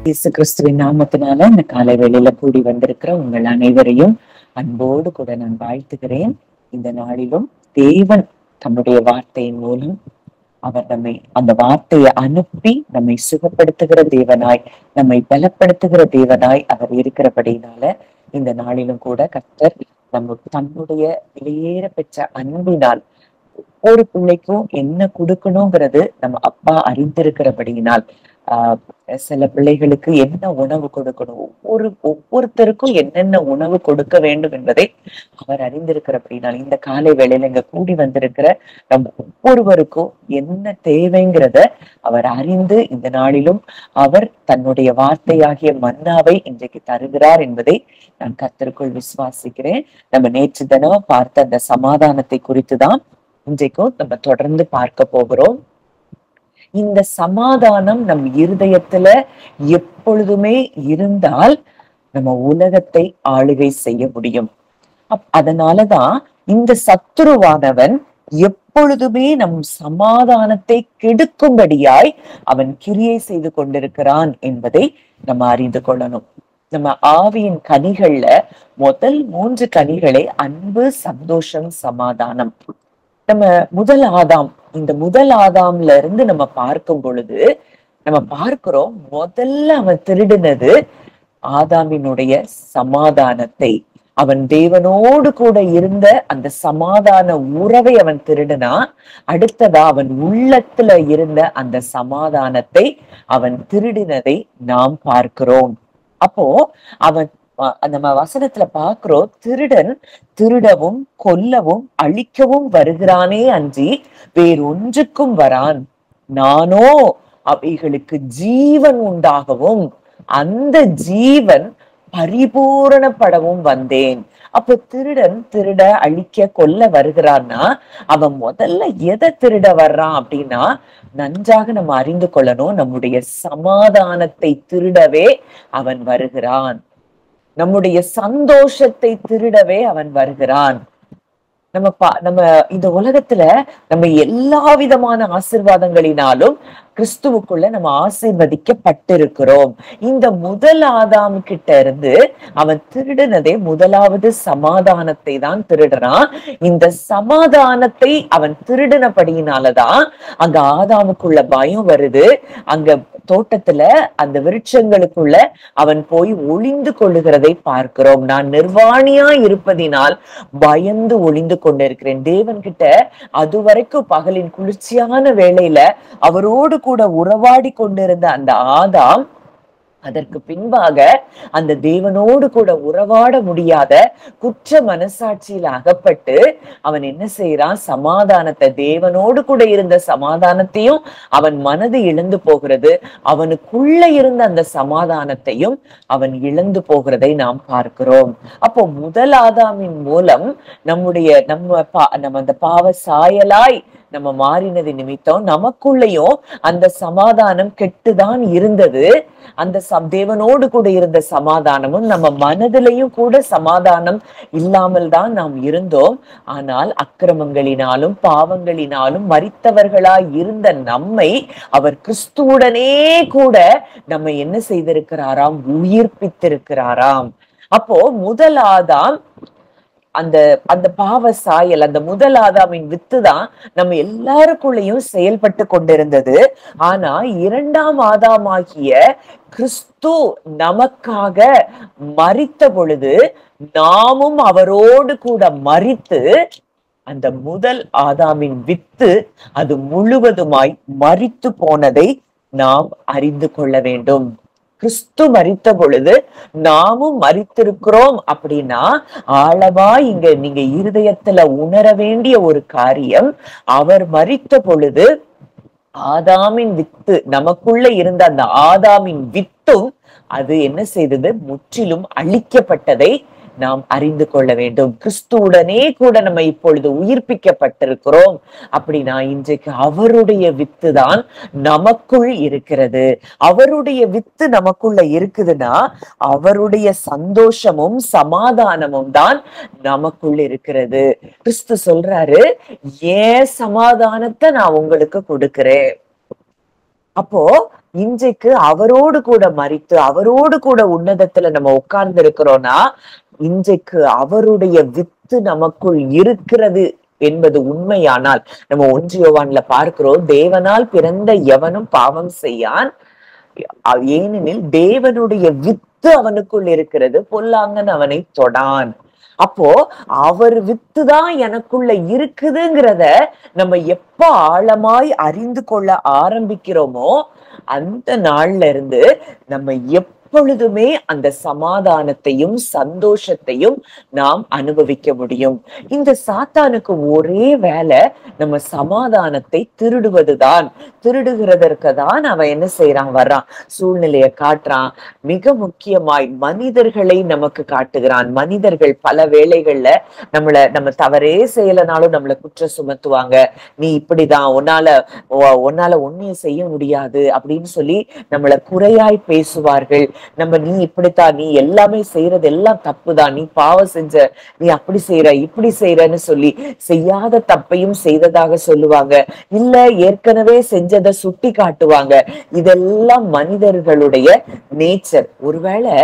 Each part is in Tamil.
இயேசு கிறிஸ்துவின் நாமத்தினால இந்த காலை வேளையில கூடி வந்திருக்கிற உங்கள் அனைவரையும் அன்போடு கூட நான் வாழ்த்துகிறேன். இந்த நாளிலும் தேவன் தம்முடைய வார்த்தையின் மூலம் அவர் நம்மை அந்த வார்த்தையை அனுப்பி நம்மை சுகப்படுத்துகிற தேவனாய், நம்மை பலப்படுத்துகிற தேவனாய் அவர் இருக்கிறபடினால இந்த நாளிலும் கூட கர்த்தர் தன்னுடைய வெளியேற பெற்ற அன்பினால் ஒவ்வொரு பிள்ளைக்கும் என்ன கொடுக்கணுங்கிறது நம்ம அப்பா அறிந்திருக்கிறபடியினால் சில பிள்ளைகளுக்கு என்ன உணவு கொடுக்கணும், ஒவ்வொருத்தருக்கும் என்னென்ன உணவு கொடுக்க வேண்டும் என்பதை அவர் அறிந்திருக்கிறபடினால் இந்த காலை வேளையில இங்க கூடி வந்திருக்கிற நம்ம ஒவ்வொருவருக்கும் என்ன தேவைங்கிறத அவர் அறிந்து இந்த நாளிலும் அவர் தன்னுடைய வார்த்தையாகிய மன்னாவை இன்றைக்கு தருகிறார் என்பதை நான் கர்த்தருக்குள் விசுவாசிக்கிறேன். நம்ம நேற்று தினம் பார்த்த அந்த சமாதானத்தை குறித்துதான் இன்றைக்கும் நம்ம தொடர்ந்து பார்க்க போகிறோம். இந்த சமாதானம் நம் இருதயத்துல எப்பொழுதுமே இருந்தால் நம்ம உலகத்தை ஆளுகை செய்ய முடியும். அதனாலதான் இந்த சத்துருவானவன் எப்பொழுதுமே நம் சமாதானத்தை கெடுக்கும்படியாய் அவன் கிரியை செய்து கொண்டிருக்கிறான் என்பதை நம்ம அறிந்து கொள்ளணும். நம்ம ஆவியின் கனிகள்ல முதல் 3 கனிகளே அன்பு, சந்தோஷம், சமாதானம். நம்ம இந்த முதல் ஆதாம்ல இருந்து நம்ம பார்க்கும் பொழுது நம்ம பார்க்கிறோம், முதல்ல அவன் திருடினது ஆதாமினுடைய சமாதானத்தை. அவன் தேவனோடு கூட இருந்த அந்த சமாதான உறவை அவன் திருடினா, அடுத்ததா அவன் உள்ளத்துல இருந்த அந்த சமாதானத்தை அவன் திருடினதை நாம் பார்க்கிறோம். அப்போ அவன் நம்ம வசனத்துல பாக்குறோம், திருடன் திருடவும் கொல்லவும் அழிக்கவும் வருகிறானே அன்றி வேறொன்றுக்கும் வரான், நானோ அவைகளுக்கு ஜீவன் உண்டாகவும் அந்த ஜீவன் பரிபூரணப்படவும் வந்தேன். அப்போ திருடன் திருட அழிக்க கொல்ல வருகிறான்னா அவன் முதல்ல எதை திருட வர்றான் அப்படின்னா, நன்றாக நம்ம அறிந்து கொள்ளணும், நம்முடைய சமாதானத்தை திருடவே அவன் வருகிறான். நம்முடைய சந்தோஷத்தை திருடவே அவன் வருகிறான். நம்ம இந்த உலகத்துல நம்ம எல்லா விதமான ஆசீர்வாதங்களினாலும் கிறிஸ்துவுக்குள்ள நம்ம ஆசீர்வதிக்கப்பட்டிருக்கிறோம். இந்த முதல் ஆதாம் கிட்ட இருந்து அவன் திருடினதே முதலாவது சமாதானத்தை தான் திருடுறான். இந்த சமாதானத்தை அவன் திருடினபடியினாலதான் அங்க ஆதாமுக்குள்ள பயம் வருது. அங்க தோட்டத்துல அந்த விருட்சங்களுக்குள்ள அவன் போய் ஒளிந்து கொள்ளுகிறதை பார்க்கிறோம். நான் நிர்வாணியா இருப்பதினால் பயந்து ஒளிந்து கொண்டிருக்கிறேன். தேவன் கிட்ட அதுவரைக்கும் பகலின் குளிர்ச்சியான வேளையில அவரோடு கூட உறவாடி கொண்டிருந்த அந்த ஆதாம் அதற்கு பின்பாக அந்த தேவனோடு கூட உறவாட முடியாத குற்ற மனசாட்சியில் அகப்பட்டு அவன் என்ன செய்யறான், சமாதானத்தை, தேவனோடு கூட இருந்த சமாதானத்தையும் அவன் மனது இழந்து போகிறது, அவனுக்குள்ள இருந்த அந்த சமாதானத்தையும் அவன் இழந்து போகிறதை நாம் பார்க்கிறோம். அப்போ முதல் ஆதாமின் மூலம் நம்ம அந்த பாவ சாயலாய் நம்ம மாறினது நிமித்தம் நமக்குள்ளேயும் அந்த சமாதானம் கெட்டுதான் இருந்தது. அந்த தேவனோடு கூட இருந்த சமாதானமும் நம்ம மனதிலையும் கூட சமாதானம் இல்லாமல் தான் நாம் இருந்தோம். ஆனால் அக்கிரமங்களினாலும் பாவங்களினாலும் மரித்தவர்களாய் இருந்த நம்மை அவர் கிறிஸ்துவுடனே கூட நம்ம என்ன செய்திருக்கிறாராம், உயிர்ப்பித்திருக்கிறாராம். அப்போ முதல் ஆதாம் அந்த பாவ சாயல், அந்த முதல் ஆதாமின் வித்து தான் நம்ம எல்லாருக்குள்ளேயும் செயல்பட்டு கொண்டிருந்தது. ஆனா இரண்டாம் ஆதாமாகிய கிறிஸ்து நமக்காக மரித்த பொழுது நாமும் அவரோடு கூட மரித்து அந்த முதல் ஆதாமின் வித்து அது முழுவதுமாய் மரித்து போனதை நாம் அறிந்து கொள்ள வேண்டும். கிறிஸ்து மரித்த பொழுது நாமும் மரித்திருக்கிறோம் அப்படின்னா ஆழமா நீங்க இருதயத்துல உணர வேண்டிய ஒரு காரியம், அவர் மரித்த பொழுது ஆதாமின் வித்து, நமக்குள்ள இருந்த அந்த ஆதாமின் வித்தும் அது என்ன செய்தது, முற்றிலும் அழிக்கப்பட்டதை நாம் அறிந்து கொள்ள வேண்டும். கிறிஸ்துவுடனே கூட நம்ம இப்பொழுது உயிர்ப்பிக்கப்பட்டிருக்கிறோம் அப்படின்னா இன்றைக்கு அவருடைய வித்து தான் நமக்குள் இருக்கிறது. அவருடைய வித்து நமக்குள்ள இருக்குதுன்னா அவருடைய சந்தோஷமும் சமாதானமும் தான் நமக்குள்ள இருக்கிறது. கிறிஸ்து சொல்றாரு, ஏன் சமாதானத்தை நான் உங்களுக்கு கொடுக்கிறேன். அப்போ இன்றைக்கு அவரோடு கூட மரித்து அவரோடு கூட உன்னதத்துல நம்ம உட்கார்ந்து இருக்கிறோம்னா, இன்றைக்கு அவருடைய வித்து நமக்குள் இருக்கிறது என்பது உண்மையானால், நம்ம 1 யோவான்ல பார்க்கிறோம், தேவனால் பிறந்த எவனும் பாவம் செய்யான், ஏனெனில் தேவனுடைய வித்து அவனுக்குள் இருக்கிறது, பொல்லாங்கன் அவனை தொடான். அப்போ அவர் வித்துதான் எனக்குள்ள இருக்குதுங்கிறத நம்ம எப்ப ஆழமாய் அறிந்து கொள்ள ஆரம்பிக்கிறோமோ, அந்த நாள்ல இருந்து நம்ம எப்பொழுதுமே அந்த சமாதானத்தையும் சந்தோஷத்தையும் நாம் அனுபவிக்க முடியும். இந்த சாத்தானுக்கு ஒரே வேலை நம்ம சமாதானத்தை திருடுவதுதான். திருடுகிறதற்கு தான் அவன் என்ன செய்யறான், வர்றான், சூழ்நிலையை காட்டுறான். மிக முக்கியமாய் மனிதர்களை நமக்கு காட்டுகிறான். மனிதர்கள் பல வேளைகள்ல நம்ம தவறே செய்யலனாலும் நம்மளை குற்றம் சுமத்துவாங்க. நீ இப்படிதான், உன்னால ஒன்னையும் செய்ய முடியாது அப்படின்னு சொல்லி நம்மள குறையாய் பேசுவார்கள். நீ இப்படித்தான், நீ எல்லாமே செய்யறது எல்லாம் தப்புதான், நீ பாவம் செஞ்ச, நீ அப்படி செய்யற இப்படி செய்யறன்னு சொல்லி செய்யாத தப்பையும் செய்ததாக சொல்லுவாங்க. இல்ல ஏற்கனவே செஞ்சதை சுட்டி காட்டுவாங்க. இதெல்லாம் மனிதர்களுடைய நேச்சர். ஒருவேளை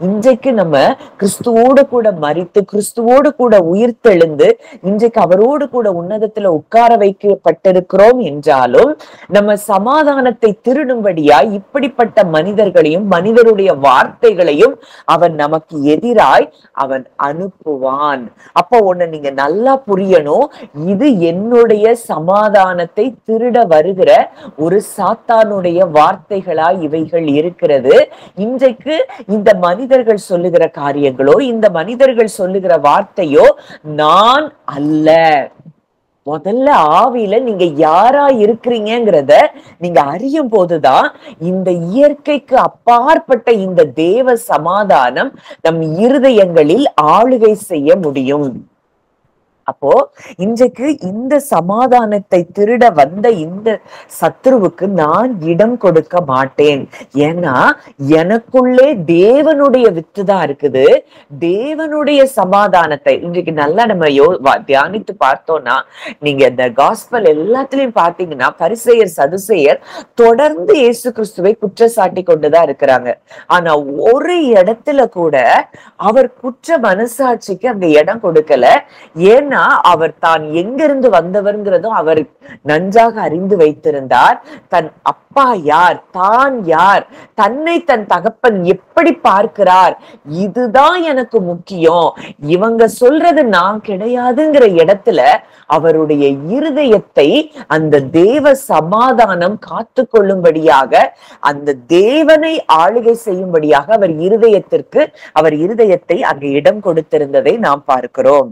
இன்றைக்கு நம்ம கிறிஸ்துவோடு கூட மரித்து கிறிஸ்துவோடு கூட உயிர்த்தெழுந்து இன்றைக்கு அவரோடு கூட உன்னதத்துல உட்கார வைக்கப்பட்டிருக்கிறோம் என்றாலும், நம்ம சமாதானத்தை திருடும்படியா இப்படிப்பட்ட மனிதர்களையும் மனிதருடைய வார்த்தைகளையும் அவன் நமக்கு எதிராய் அவன் அனுப்புவான். அப்போ ஒண்ணு நீங்க நல்லா புரியணும், இது என்னுடைய சமாதானத்தை திருட வருகிற ஒரு சாத்தானுடைய வார்த்தைகளா இவைகள் இருக்கிறது. இன்றைக்கு இந்த மனிதர்கள் சொல்லுகிற காரியங்களோ இந்த மனிதர்கள் சொல்லுகிற வார்த்தையோ நான் அல்ல. முதல்ல ஆவியில நீங்க யாரா இருக்கிறீங்கிறத நீங்க அறியும் போதுதான் இந்த இயற்கைக்கு அப்பாற்பட்ட இந்த தேவ சமாதானம் நம் இருதயங்களில் ஆளுகை செய்ய முடியும். அப்போ இன்றைக்கு இந்த சமாதானத்தை திருட வந்த இந்த சத்ருவுக்கு நான் இடம் கொடுக்க மாட்டேன். ஏன்னா எனக்குள்ளே தேவனுடைய வித்துதான் இருக்குது. தேவனுடைய சமாதானத்தை இன்றைக்கு நல்லா நம்ம தியானித்து பார்த்தோம்னா, நீங்க இந்த காஸ்பல் எல்லாத்துலயும் பாத்தீங்கன்னா பரிசேயர் சதுசேயர் தொடர்ந்து இயேசு கிறிஸ்துவை குற்றச்சாட்டி கொண்டுதான் இருக்கிறாங்க. ஆனா ஒரு இடத்துல கூட அவர் குற்ற மனசாட்சிக்கு அங்க இடம் கொடுக்கல. ஏன்னா அவர் தான் எங்கிருந்து வந்தவர்ங்கிறதும் அவர் நன்றாக அறிந்து வைத்திருந்தார். தன் அப்பா யார், தான் யார், தன்னை தன் தகப்பன் எப்படி பார்க்கிறார், இதுதான் எனக்கு முக்கியம், இவங்க சொல்றது நான் கிடையாதுங்கிற இடத்துல அவருடைய இருதயத்தை அந்த தேவ சமாதானம் காத்து கொள்ளும்படியாக, அந்த தேவனை ஆளுகை செய்யும்படியாக அவர் இருதயத்தை அங்கு இடம் கொடுத்திருந்ததை நாம் பார்க்கிறோம்.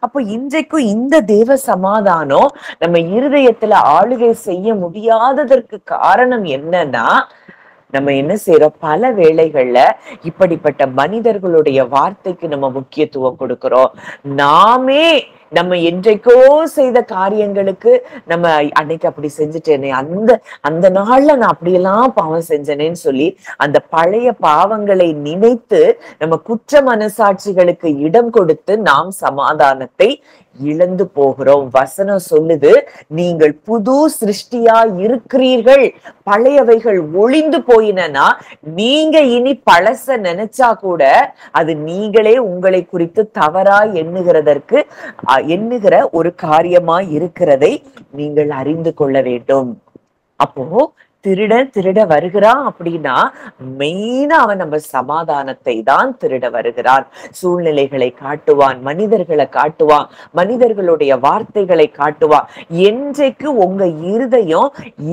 அப்போ இன்றைக்கும் இந்த தேவ சமாதானம் நம்ம இருதயத்துல ஆளுகை செய்ய முடியாததற்கு காரணம் என்னன்னா, நம்ம என்ன செய்யறோம், பல வேளைகள்ல இப்படிப்பட்ட மனிதர்களுடைய வார்த்தைக்கு நம்ம முக்கியத்துவம் கொடுக்கிறோம். நாமே நம்ம என்றைக்கோ செய்த காரியங்களுக்கு நம்ம அன்னைக்கு அப்படி செஞ்சுட்டேனே, அந்த நாள்ல நான் அப்படியெல்லாம் பாவம் செஞ்சேனேன்னு சொல்லி அந்த பழைய பாவங்களை நினைத்து நம்ம குற்ற மனசாட்சிகளுக்கு இடம் கொடுத்து நாம் சமாதானத்தை இழந்து போகிறோம். வசனம் சொல்லுது, நீங்கள் புது சிருஷ்டியா இருக்கிறீர்கள், பழையவைகள் ஒளிந்து போயினா நீங்க இனி பழச நினைச்சா கூட அது நீங்களே உங்களை குறித்து தவறா எண்ணுகிற ஒரு காரியமா இருக்கிறதை நீங்கள் அறிந்து கொள்ள வேண்டும். அப்போ திருட வருகிறான் அப்படின்னா மெயினா அவன் நம்ம சமாதானத்தை தான் திருட வருகிறான். சூழ்நிலைகளை காட்டுவான், மனிதர்களை காட்டுவான், மனிதர்களுடைய வார்த்தைகளை காட்டுவான். என்றைக்கு உங்க இருதயம்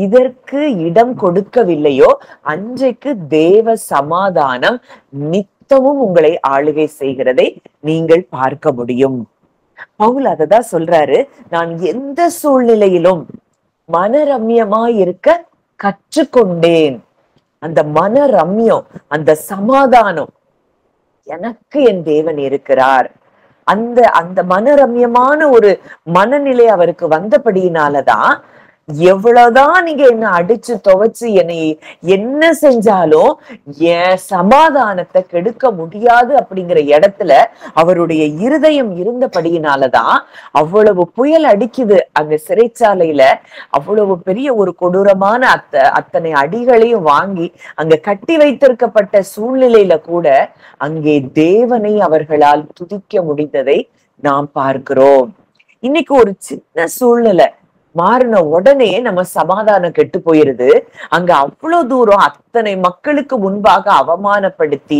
இதற்கு இடம் கொடுக்கவில்லையோ அன்றைக்கு தேவ சமாதானம் நித்தமும் உங்களை ஆளுகை செய்கிறதை நீங்கள் பார்க்க முடியும். பவுல் அததான் சொல்றாரு, நான் எந்த சூழ்நிலையிலும் மனரம்யமாய் இருக்க கற்றுக்கொண்டேன். அந்த மனரம்யம், அந்த சமாதானம், எனக்கு என் தேவன் இருக்கிறார். அந்த மனரம்யமான ஒரு மனநிலை அவருக்கு வந்தபடியினாலதான் எவ்வளவுதான் நீங்க என்ன அடிச்சு துவைச்சு என்னை என்ன செஞ்சாலும் என் சமாதானத்தை கெடுக்க முடியாது அப்படிங்கிற இடத்துல அவருடைய இருதயம் இருந்தபடியினாலதான் அவ்வளவு புயல் அடிக்குது அங்க சிறைச்சாலையில. அவ்வளவு பெரிய ஒரு கொடூரமான அத்தனை அடிகளையும் வாங்கி அங்க கட்டி வைத்திருக்கப்பட்ட சூழ்நிலையில கூட அங்கே தேவனை அவர்களால் துதிக்க முடிந்ததை நாம் பார்க்கிறோம். இன்னைக்கு ஒரு சின்ன சூழ்நிலை மாறின உடனே நம்ம சமாதானம் கெட்டு போயிருது. அங்க அவ்வளவு தூரம் அத்தனை மக்களுக்கு முன்பாக அவமானப்படுத்தி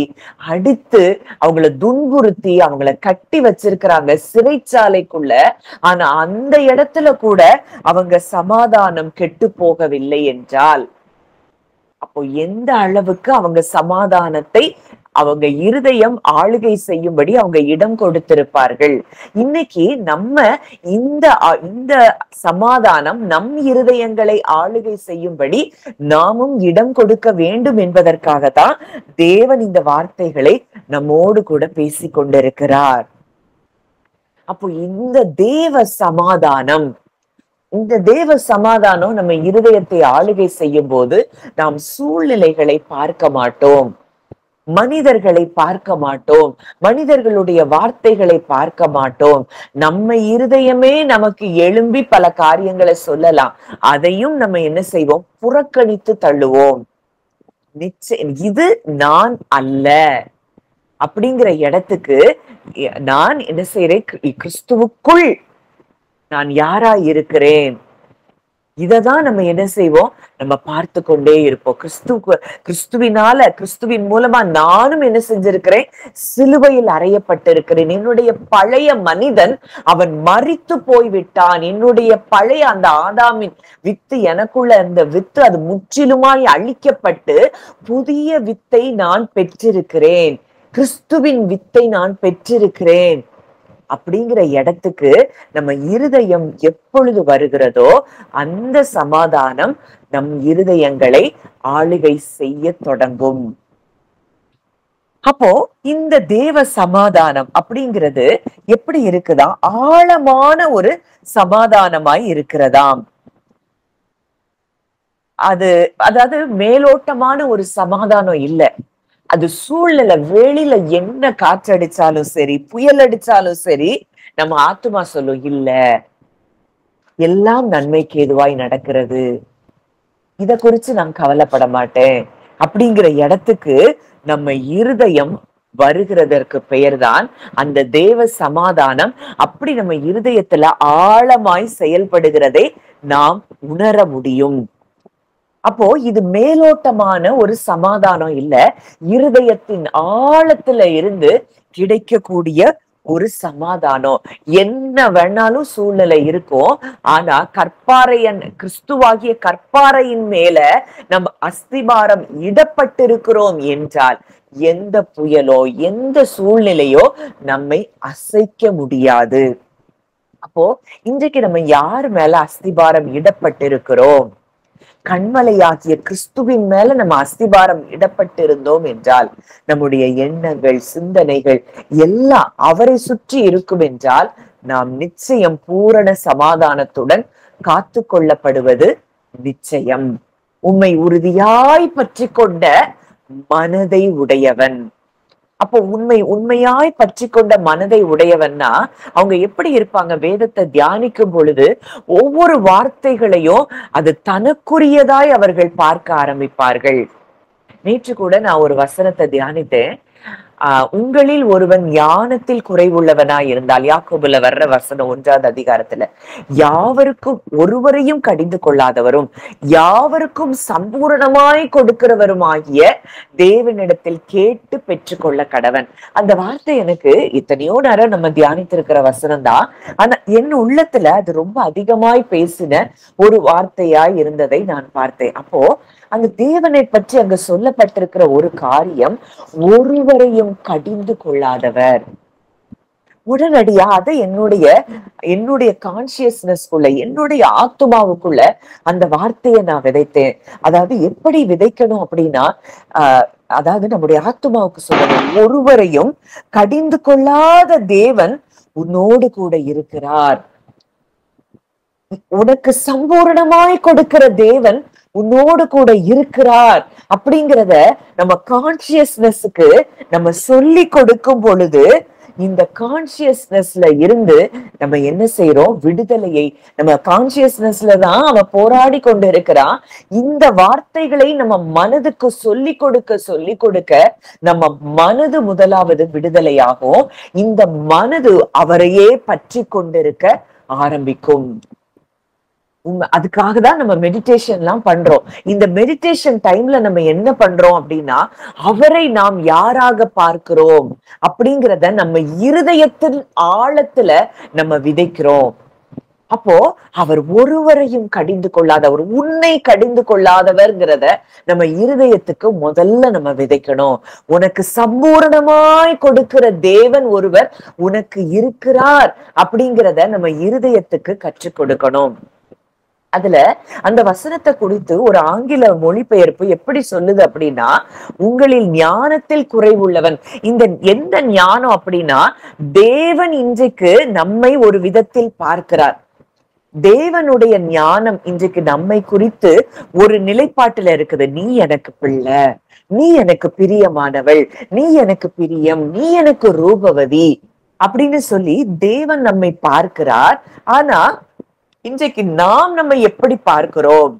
அடித்து அவங்கள துன்புறுத்தி அவங்கள கட்டி வச்சிருக்கிறாங்க சிறைச்சாலைக்குள்ள. ஆனா அந்த இடத்துல கூட அவங்க சமாதானம் கெட்டு போகவில்லை என்றால் அப்போ எந்த அளவுக்கு அவங்க சமாதானத்தை அவங்க இருதயம் ஆளுகை செய்யும்படி அவங்க இடம் கொடுத்திருப்பார்கள். இன்னைக்கு நம்ம இந்த சமாதானம் நம் இருதயங்களை ஆளுகை செய்யும்படி நாமும் இடம் கொடுக்க வேண்டும் என்பதற்காகத்தான் தேவன் இந்த வார்த்தைகளை நம்மோடு கூட பேசிக் கொண்டிருக்கிறார். அப்போ இந்த தேவ சமாதானம் நம்ம இருதயத்தை ஆளுகை செய்யும் போது நாம் சூழ்நிலைகளை பார்க்க மாட்டோம், மனிதர்களை பார்க்க மாட்டோம், மனிதர்களுடைய வார்த்தைகளை பார்க்க மாட்டோம். நம்ம இருதயமே நமக்கு எழும்பி பல காரியங்களை சொல்லலாம், அதையும் நம்ம என்ன செய்வோம், புறக்கணித்து தள்ளுவோம். நிச்சயம் இது நான் அல்ல அப்படிங்கிற இடத்துக்கு நான் என்ன செய்யறேன், கிறிஸ்துவுக்குள் நான் யாரா இருக்கிறேன், இததான் நம்ம என்ன செய்வோம், நம்ம பார்த்து கொண்டே இருப்போம். கிறிஸ்துவின் மூலமா நானும் என்ன செஞ்சிருக்கிறேன், சிலுவையில் அறையப்பட்டிருக்கிறேன். என்னுடைய பழைய மனிதன் அவன் மரித்து போய்விட்டான். என்னுடைய பழைய அந்த ஆதாமின் வித்து, எனக்குள்ள அந்த வித்து அது முற்றிலுமாய் அழிக்கப்பட்டு புதிய வித்தை நான் பெற்றிருக்கிறேன், கிறிஸ்துவின் வித்தை நான் பெற்றிருக்கிறேன் அப்படிங்கிற இடத்துக்கு நம்ம இருதயம் எப்பொழுது வருகிறதோ அந்த சமாதானம் நம் இருதயங்களை ஆளுகை செய்ய தொடங்கும். அப்போ இந்த தேவ சமாதானம் அப்படிங்கிறது எப்படி இருக்குதா, ஆழமான ஒரு சமாதானமாய் இருக்கிறதாம். அதாவது மேலோட்டமான ஒரு சமாதானம் இல்லை. அது சூழ்நிலை, வெளியில என்ன காற்றடிச்சாலும் சரி, புயல் அடிச்சாலும் சரி, நம்ம ஆத்துமா சொல்லும், இல்ல எல்லாம் நன்மைக்கு ஏதுவாய் நடக்கிறது, இத குறிச்சு நான் கவலைப்பட மாட்டேன் அப்படிங்கிற இடத்துக்கு நம்ம இருதயம் வருகிறதற்கு பெயர்தான் அந்த தேவ சமாதானம். அப்படி நம்ம இருதயத்துல ஆழமாய் செயல்படுகிறதை நாம் உணர முடியும். அப்போ இது மேலோட்டமான ஒரு சமாதானம் இல்ல, இருதயத்தின் ஆழத்துல இருந்து கிடைக்கக்கூடிய ஒரு சமாதானம். என்ன வேணாலும் சூழ்நிலை இருக்கும், ஆனா கிறிஸ்துவாகிய கற்பாறையின் மேல நம்ம அஸ்திபாரம் இடப்பட்டிருக்கிறோம் என்றால் எந்த புயலோ எந்த சூழ்நிலையோ நம்மை அசைக்க முடியாது. அப்போ இன்றைக்கு நம்ம யார் மேல அஸ்திபாரம் இடப்பட்டிருக்கிறோம், கண்மலையாகிய கிறிஸ்துவின் மேல நம்ம அஸ்திபாரம் இடப்பட்டிருந்தோம் என்றால் நம்முடைய எண்ணங்கள், சிந்தனைகள் எல்லாம் அவரை சுற்றி இருக்கும் என்றால் நாம் நிச்சயம் பூரண சமாதானத்துடன் காத்து கொள்ளப்படுவது நிச்சயம். உம்மை உறுதியாய் பற்றி கொண்ட மனதை உடையவன். அப்போ உண்மையாய் பற்றி கொண்ட மனதை உடையவன்னா அவங்க எப்படி இருப்பாங்க, வேதத்தை தியானிக்கும் பொழுது ஒவ்வொரு வார்த்தைகளையும் அது தனக்குரியதாய் அவர்கள் பார்க்க ஆரம்பிப்பார்கள். நேற்று கூட நான் ஒரு வசனத்தை தியானித்தேன். உங்களில் ஒருவன் ஞானத்தில் குறைவுள்ளவனாய் இருந்தால், யாக்கோபுல வர்ற வசனம் 1ஆவது அதிகாரத்துல, யாவருக்கும் ஒருவரையும் கடிந்து கொள்ளாதவரும் யாவருக்கும் சம்பூரணமாய் கொடுக்கிறவருமாகிய தேவனிடத்தில் கேட்டு பெற்றுக்கொள்ள கடவன். அந்த வார்த்தை எனக்கு இத்தனையோ நேரம் நம்ம தியானித்திருக்கிற வசனம் தான், ஆனா என் உள்ளத்துல அது ரொம்ப அதிகமாய் பேசின ஒரு வார்த்தையாய் இருந்ததை நான் பார்த்தேன். அப்போ அந்த தேவனை பற்றி அங்க சொல்லப்பட்டிருக்கிற ஒரு காரியம், ஒருவரையும் கடிந்து கொள்ளாதவர். உடனடியா அதை என்னுடைய கான்சியஸ்னஸ்குள்ள, என்னுடைய ஆத்துமாவுக்குள்ள அந்த வார்த்தையை நான் விதைத்தேன். அதாவது எப்படி விதைக்கணும் அப்படின்னா, அதாவது நம்முடைய ஆத்துமாவுக்கு சொல்லணும், ஒருவரையும் கடிந்து கொள்ளாத தேவன் உன்னோடு கூட இருக்கிறார். உனக்கு சம்பூரணமாய் கொடுக்கிற தேவன் உன்னோடு கூட இருக்கிறார் அப்படிங்கிறத நம்ம கான்சியஸ்னஸ்க்கு நம்ம சொல்லி கொடுக்கும் பொழுது, இந்த கான்சியஸ்னஸ்ல இருந்து நம்ம என்ன செய்யறோம்? விடுதலையை நம்ம கான்சியஸ்னஸ்ல தான் அவன் போராடி கொண்டு இருக்கிறான். இந்த வார்த்தைகளை நம்ம மனதுக்கு சொல்லி கொடுக்க நம்ம மனது முதலாவது விடுதலையாகும். இந்த மனது அவரையே பற்றி கொண்டிருக்க ஆரம்பிக்கும். அதுக்காக தான் நம்ம மெடிடேஷன் எல்லாம் பண்றோம். இந்த மெடிடேஷன் டைம்ல நம்ம என்ன பண்றோம் அப்படின்னா, அவரை நாம் யாராக பார்க்கிறோம் அப்படிங்கிறத நம்ம இருதயத்தின் ஆழத்துல நம்ம விதைக்கிறோம். அப்போ அவர் ஒருவரையும் கடிந்து கொள்ளாதவர், உன்னை கடிந்து கொள்ளாதவர்ங்கிறத நம்ம இருதயத்துக்கு முதல்ல நம்ம விதைக்கணும். உனக்கு சம்பூரணமாய் கொடுக்கிற தேவன் ஒருவர் உனக்கு இருக்கிறார் அப்படிங்கிறத நம்ம இருதயத்துக்கு கற்றுக் கொடுக்கணும். அதுல அந்த வசனத்தை குறித்து ஒரு ஆங்கில மொழிபெயர்ப்பு எப்படி சொல்லுது அப்படின்னா, உங்களில் ஞானத்தில் குறைவுள்ளவன். இந்த எந்த ஞானம் அப்படின்னா, தேவன் இன்றைக்கு நம்மை ஒரு விதத்தில் பார்க்கிறார். தேவனுடைய ஞானம் இன்றைக்கு நம்மை குறித்து ஒரு நிலைப்பாட்டுல இருக்குது. நீ எனக்கு பிள்ளை, நீ எனக்கு பிரியமானவள், நீ எனக்கு பிரியம், நீ எனக்கு ரூபவதி அப்படின்னு சொல்லி தேவன் நம்மை பார்க்கிறார். ஆனா இன்றைக்கு நாம் நம்ம எப்படி பார்க்கிறோம்?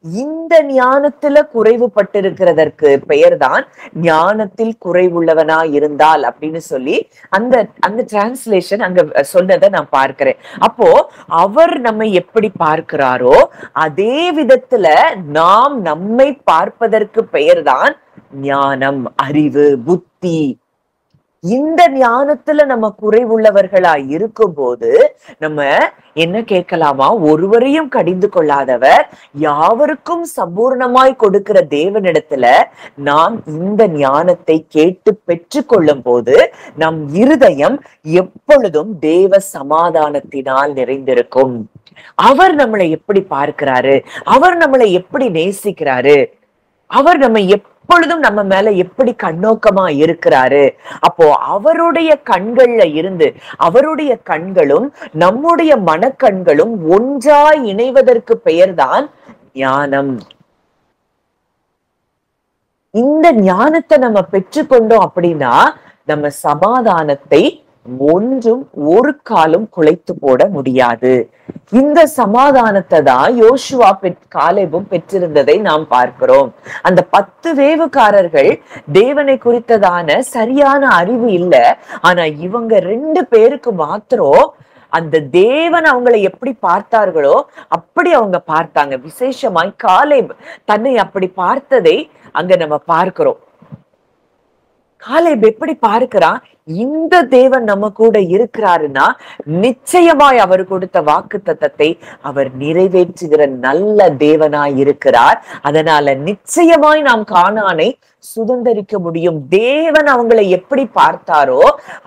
இந்த ஞானத்துல குறைவுபட்டிருக்கிறதற்கு பெயர்தான் ஞானத்தில் குறைவுள்ளவனா இருந்தால் அப்படின்னு சொல்லி அந்த அந்த டிரான்ஸ்லேஷன் அங்க சொன்னதை நான் பார்க்கிறேன். அப்போ அவர் நம்மை எப்படி பார்க்கிறாரோ அதே விதத்துல நாம் நம்மை பார்ப்பதற்கு பெயர்தான் ஞானம், அறிவு, புத்தி. இந்த ஞானத்துல நம்ம குறைவுள்ளவர்களா இருக்கும் போது நம்ம என்ன கேட்கலாமா? ஒருவரையும் கடிந்து கொள்ளாதவர் யாவருக்கும் சம்பூர்ணமாய் கொடுக்கிற தேவனிடத்துல நாம் இந்த ஞானத்தை கேட்டு பெற்று கொள்ளும் போது நம் இருதயம் எப்பொழுதும் தேவ சமாதானத்தினால் நிறைந்திருக்கும். அவர் நம்மளை எப்படி பார்க்கிறாரு, அவர் நம்மளை எப்படி நேசிக்கிறாரு, அவர் நம்ம எப்பொழுதும் நம்ம மேல எப்படி கண்ணோக்கமா இருக்கிறாரு. அப்போ அவருடைய கண்கள்ல இருந்து அவருடைய கண்களும் நம்முடைய மனக்கண்களும் ஒன்றாய் இணைவதற்கு பெயர்தான் ஞானம். இந்த ஞானத்தை நம்ம பெற்றுக்கொண்டோம் அப்படின்னா நம்ம சமாதானத்தை ஒன்றும் ஒரு காலம் குலைத்து போட முடியாது. இந்த சமாதானத்தை தான் யோசுவா காலேபும் பெற்றிருந்ததை நாம் பார்க்கிறோம். அந்த 10 வேவுக்காரர்கள் தேவனை குறித்ததான சரியான அறிவு இல்ல. ஆனா இவங்க 2 பேருக்கு மாத்திரம் அந்த தேவன் அவங்களை எப்படி பார்த்தார்களோ அப்படி அவங்க பார்த்தாங்க. விசேஷமாய் காலேப் தன்னை அப்படி பார்த்ததை அங்க நம்ம பார்க்கிறோம். காலேப் எப்படி பார்க்கிறான்? இந்த தேவன் நம்ம கூட இருக்கிறாருன்னா நிச்சயமாய் அவர் கொடுத்த வாக்குத்தத்தத்தை அவர் நிறைவேற்றுகிற நல்ல தேவனாய் இருக்கிறார். அதனால நிச்சயமாய் நாம் கானானை சுதந்தரிக்க முடியும். தேவன் அவங்களை எப்படி பார்த்தாரோ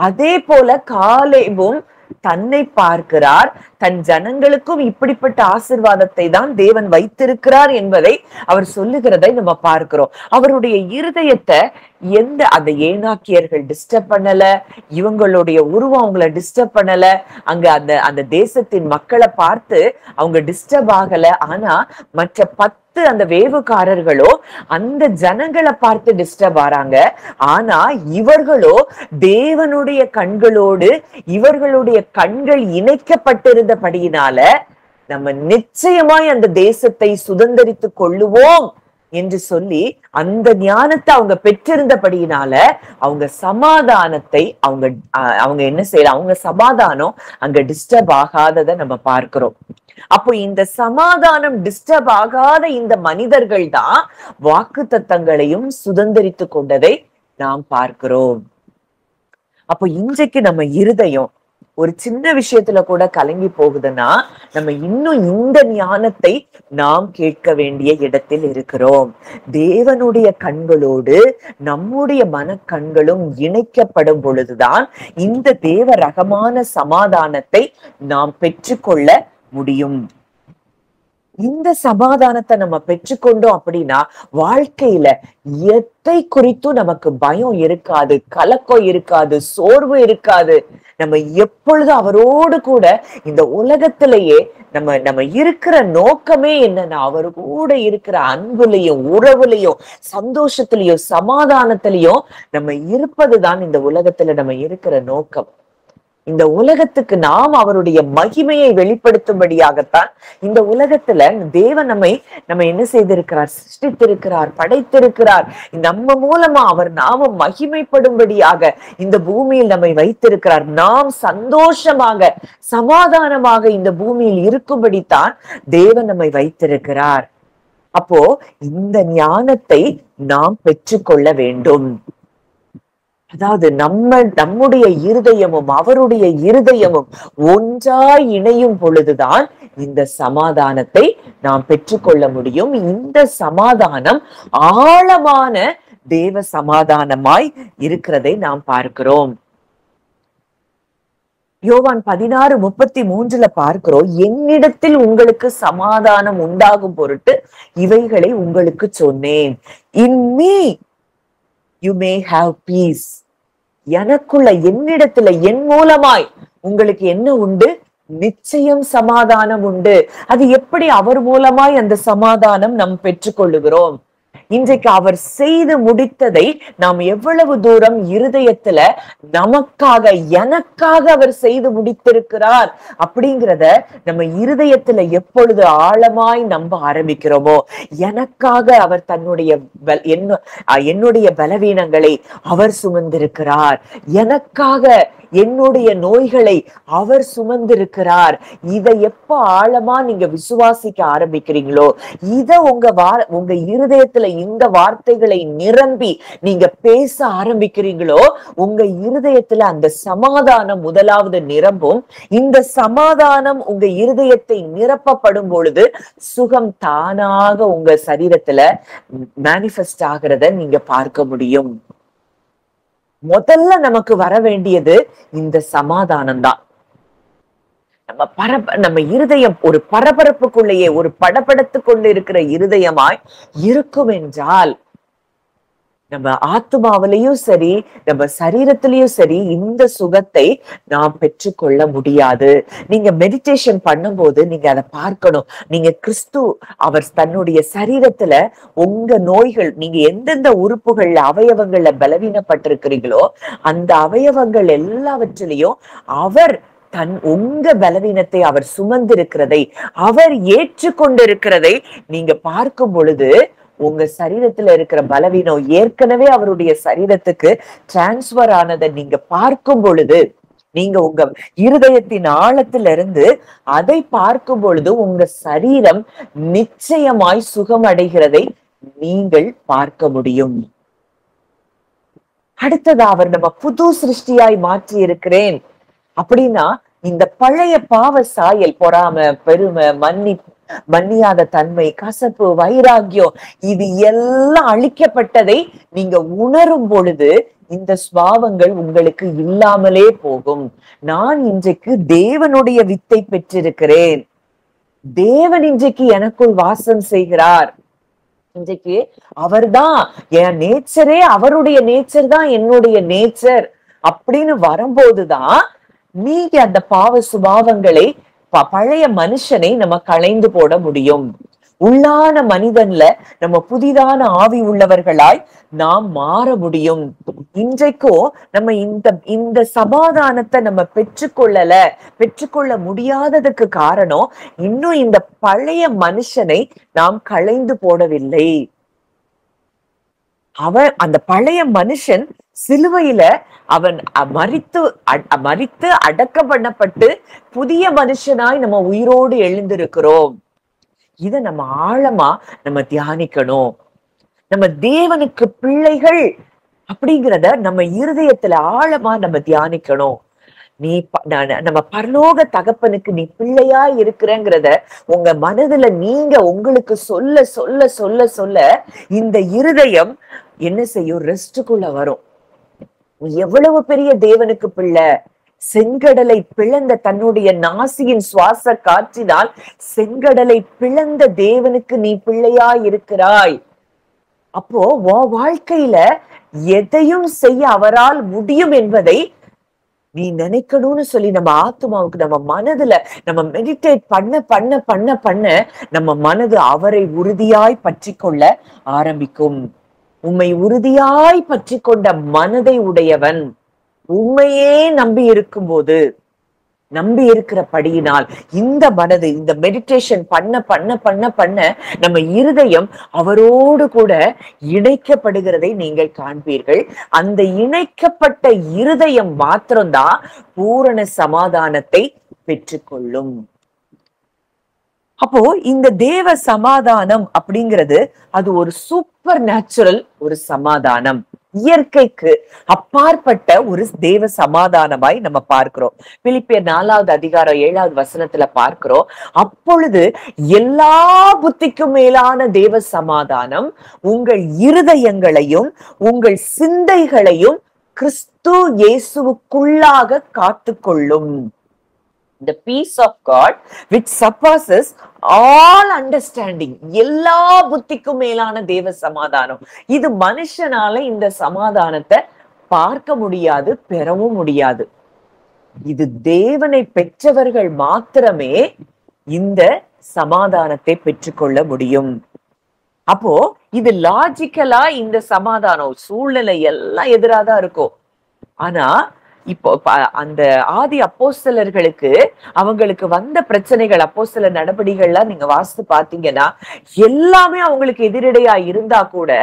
அதே போல காலேபும் தன்னை பார்க்கிறார். தன் ஜனங்களுக்கும் இப்படிப்பட்ட ஆசீர்வாதத்தை தான் தேவன் வைத்திருக்கிறார் என்பதை அவர் சொல்லுகிறதை நம்ம பார்க்கிறோம். அவருடைய இருதயத்தை அந்த ஏனாக்கியர்கள் டிஸ்டர்ப் பண்ணல, இவங்களுடைய உருவம் அவங்கள டிஸ்டர்ப் பண்ணல, அங்க அந்த தேசத்தின் மக்களை பார்த்து அவங்க டிஸ்டர்ப் ஆகல. ஆனா மற்ற 10 அந்த வேவுக்காரர்களோ அந்த ஜனங்களை பார்த்து டிஸ்டர்ப் ஆறாங்க. ஆனா இவர்களோ தேவனுடைய கண்களோடு இவர்களுடைய கண்கள் இணைக்கப்பட்டிருந்தபடியினால நம்ம நிச்சயமாய் அந்த தேசத்தை சுதந்தரித்து கொள்ளுவோம் என்று சொல்லி அந்த ஞானத்தை அவங்க பெற்றிருந்தபடியினால அவங்க சமாதானத்தை அவங்க என்ன செய்யலாம்? அவங்க சமாதானம் அங்க டிஸ்டர்ப் ஆகாததை நம்ம பார்க்கிறோம். அப்போ இந்த சமாதானம் டிஸ்டர்ப் ஆகாத இந்த மனிதர்கள் தான் வாக்குத்தத்தங்களையும் சுதந்தரித்து கொண்டதை நாம் பார்க்கிறோம். அப்போ இன்றைக்கு நம்ம இருதயம் ஒரு சின்ன விஷயத்துல கூட கலங்கி போகுதுன்னா நம்ம இன்னும் இந்த ஞானத்தை நாம் கேட்க வேண்டிய இடத்தில் இருக்கிறோம். தேவனுடைய கண்களோடு நம்முடைய மனக்கண்களும் இணைக்கப்படும் பொழுதுதான் இந்த தேவ ரகமான சமாதானத்தை நாம் பெற்றுக்கொள்ள முடியும். இந்த சமாதானத்தை நம்ம பெற்றுக்கொண்டோம் அப்படின்னா வாழ்க்கையில எதை குறித்தும் நமக்கு பயம் இருக்காது, கலக்கம் இருக்காது, சோர்வு இருக்காது. நம்ம எப்பொழுது அவரோடு கூட இந்த உலகத்திலேயே நம்ம நம்ம இருக்கிற நோக்கமே என்னன்னா அவரு கூட இருக்கிற அன்புலையும் உறவுலையும் சந்தோஷத்திலையும் சமாதானத்திலையும் நம்ம இருப்பதுதான் இந்த உலகத்துல நம்ம இருக்கிற நோக்கம். இந்த உலகத்துக்கு நாம் அவருடைய மகிமையை வெளிப்படுத்தும்படியாகத்தான் இந்த உலகத்துல தேவன் நம்ம என்ன செய்திருக்கிறார், சிருஷ்டித்திருக்கிறார், படைத்திருக்கிறார். நம்ம மூலமா அவர் நாமம் மகிமைப்படும்படியாக இந்த பூமியில் நம்மை வைத்திருக்கிறார். நாம் சந்தோஷமாக சமாதானமாக இந்த பூமியில் இருக்கும்படித்தான் தேவன் நம்மை வைத்திருக்கிறார். அப்போ இந்த ஞானத்தை நாம் பெற்றுக்கொள்ள வேண்டும். அதாவது நம்முடைய இருதயமும் அவருடைய இருதயமும் ஒன்றாய் இணையும் பொழுதுதான் இந்த சமாதானத்தை நாம் பெற்றுக்கொள்ள முடியும். இந்த சமாதானம் ஆழமான தேவ சமாதானமாய் இருக்கிறதை நாம் பார்க்கிறோம். யோவான் 16:33 பார்க்கிறோம், என்னிடத்தில் உங்களுக்கு சமாதானம் உண்டாகும் பொருட்டு இவைகளை உங்களுக்கு சொன்னேன். In me you may have peace. எனக்குள்ள என்னிடத்துல என் மூலமாய் உங்களுக்கு என்ன உண்டு? நிச்சயம் சமாதானம் உண்டு. அது எப்படி அவர் மூலமாய் அந்த சமாதானம் நாம் பெற்றுக்கொள்ளுகிறோம்? இன்றைக்கு அவர் செய்து முடித்ததை நாம் எவ்வளவு தூரம் இருதயத்துல நமக்காக எனக்காக அவர் செய்து முடித்திருக்கிறார் அப்படிங்கிறத நம்ம இருதயத்துல எப்பொழுது ஆழமாய் நம்ப ஆரம்பிக்கிறோமோ, எனக்காக அவர் தன்னுடைய என்னுடைய பலவீனங்களை அவர் சுமந்திருக்கிறார், எனக்காக என்னுடைய நோய்களை அவர் சுமந்திருக்கிறார். இதை எப்ப ஆழமா நீங்க விசுவாசிக்க ஆரம்பிக்கிறீங்களோ, இத உங்க இருதயத்துல இந்த வார்த்தைகளை நிரம்பி நீங்க பேச ஆரம்பிக்கிறீங்களோ, உங்க இருதயத்துல அந்த சமாதானம் முதலாவது நிரம்பும். இந்த சமாதானம் உங்க இருதயத்தை நிரப்பப்படும் பொழுது சுகம் தானாக உங்க சரீரத்துல மேனிஃபெஸ்ட் ஆகிறத நீங்க பார்க்க முடியும். முதல்ல நமக்கு வர வேண்டியது இந்த சமாதானம் தான். நம்ம இருதயம் ஒரு பரபரப்புக்குள்ளேயே ஒரு படபடத்து கொண்டு இருக்கிற இருதயமாய் இருக்கும் என்றால் நம்ம ஆத்மாவிலையும் சரி நம்ம சரீரத்திலையும் சரி இந்த சுகத்தை நாம் பெற்றுக்கொள்ள முடியாது. நீங்க மெடிடேஷன் பண்ணும்போது நீங்க அதை பார்க்கணும். நீங்க கிறிஸ்து அவர் தன்னுடைய சரீரத்துல உங்க நோய்கள், நீங்க எந்தெந்த உறுப்புகள்ல அவயவங்கள்ல பலவீனப்பட்டிருக்கிறீங்களோ அந்த அவயவங்கள் எல்லாவற்றிலையும் அவர் உங்க பலவீனத்தை அவர் சுமந்திருக்கிறதை அவர் ஏற்றுக்கொண்டிருக்கிறதை நீங்க பார்க்கும் பொழுது உங்க சரீரத்துல இருக்கிற பலவீனம் ஏற்கனவே அவருடைய சரீரத்துக்கு டிரான்ஸ்பர் ஆனதை நீங்க பார்க்கும் பொழுது, நீங்க உங்க இருதயத்தின் ஆழத்திலிருந்து அதை பார்க்கும் பொழுது உங்க சரீரம் நிச்சயமாய் சுகம் அடைகிறதை நீங்கள் பார்க்க முடியும். அடுத்ததா அவர் நம்ம புது சிருஷ்டியாய் மாற்றி இருக்கிறேன் அப்படின்னா இந்த பழைய பாவ சாயல், பொறாமை, பெருமை, மன்னியாத தன்மை, கசப்பு, வைராகியம், இது எல்லாம் அழிக்கப்பட்டதை நீங்க உணரும் பொழுது இந்த சுபாவங்கள் உங்களுக்கு இல்லாமலே போகும். நான் இன்றைக்கு தேவனுடைய வித்தை பெற்றிருக்கிறேன், தேவன் இன்றைக்கு எனக்குள் வாசம் செய்கிறார், இன்றைக்கு அவர்தான் என் நேச்சரே, அவருடைய நேச்சர் தான் என்னுடைய நேச்சர் அப்படின்னு வரும்போதுதான் நீங்க அந்த பாவ சுபாவங்களை பழைய மனுஷனை நம்ம களைந்து போட முடியும். உள்ளான மனிதன்ல நம்ம புதிதான ஆவி உள்ளவர்களாய் நாம் மாற முடியும். இன்றைக்கும் நம்ம இந்த சமாதானத்தை நம்ம பெற்றுக்கொள்ள முடியாததுக்கு காரணம் இன்னும் இந்த பழைய மனுஷனை நாம் களைந்து போடவில்லை. அந்த பழைய மனுஷன் சிலுவையில அவன் மரித்து அடக்கம் பண்ணப்பட்டு புதிய மனுஷனாய் நம்ம உயிரோடு எழுந்திருக்கிறோம். இத நம்ம ஆழமா நம்ம தியானிக்கணும். நம்ம தேவனுக்கு பிள்ளைகள் அப்படிங்கிறத நம்ம இருதயத்துல ஆழமா நம்ம தியானிக்கணும். நம்ம பரலோக தகப்பனுக்கு நீ பிள்ளையா இருக்கிறங்கிறத உங்க மனதுல நீங்க உங்களுக்கு சொல்ல சொல்ல சொல்ல சொல்ல இந்த இருதயம் என்ன செய்யும்? ரெஸ்டுக்குள்ள வரும். எவ்வளவு பெரிய தேவனுக்கு பிள்ளை, செங்கடலை பிளந்த தன்னுடைய நாசியின் சுவாச காற்றினால் செங்கடலை பிளந்த தேவனுக்கு நீ பிள்ளையா இருக்கிறாய். அப்போ உன் வாழ்க்கையில எதையும் செய்ய அவரால் முடியும் என்பதை நீ நினைக்கணும்னு சொல்லி நம்ம ஆத்மாவுக்கு, நம்ம மனதுல நம்ம மெடிடேட் பண்ண பண்ண பண்ண பண்ண நம்ம மனது அவரை உறுதியாய் பற்றி கொள்ள ஆரம்பிக்கும். உம்மை உறுதியாய் பற்றி கொண்ட மனதை உடையவன் உண்மையே நம்பி இருக்கும்போது, நம்பி இருக்கிறபடியினால் இந்த மனது, இந்த மெடிடேஷன் பண்ண பண்ண பண்ண பண்ண நம்ம இருதயம் அவரோடு கூட இணைக்கப்படுகிறதை நீங்கள் காண்பீர்கள். அந்த இணைக்கப்பட்ட இருதயம் மாத்திரம்தான் பூரண சமாதானத்தை பெற்றுக்கொள்ளும். அப்போ இந்த தேவ சமாதானம் அப்படிங்கிறது அது ஒரு சூப்பர் நேச்சுரல் ஒரு சமாதானம், இயற்கைக்கு அப்பாற்பட்ட ஒரு தேவ சமாதானமாய் நம்ம பார்க்கிறோம். பிலிப்பியர் 4வது அதிகாரம் 7வது வசனத்துல பார்க்கிறோம். அப்பொழுது எல்லா புத்திக்கும் மேலான தேவ சமாதானம் உங்கள் இருதயங்களையும் உங்கள் சிந்தைகளையும் கிறிஸ்து இயேசுவுக்குள்ளாக காத்துக்கொள்ளும். The peace of God which surpasses all understanding, எல்லா புத்திக்கும் மேலான தேவ சமாதானம். இது மனுஷனால இந்த சமாதானத்தை பார்க்க முடியாது, பெறவும் முடியாது. இது தேவனை பெற்றவர்கள் மாத்திரமே இந்த சமாதானத்தை பெற்றுக்கொள்ள முடியும். அப்போ இது லாஜிக்கலா இந்த சமாதானம் சூழ்நிலை எல்லாம் எதிராதான் இருக்கும். ஆனா இப்போ அந்த ஆதி அப்போஸ்தலர்களுக்கு அவங்களுக்கு வந்த பிரச்சனைகள், அப்போஸ்தலர் நடபடிகள்லாம் நீங்க வாசித்து பாத்தீங்கன்னா எல்லாமே அவங்களுக்கு எதிரடையா இருந்தா கூட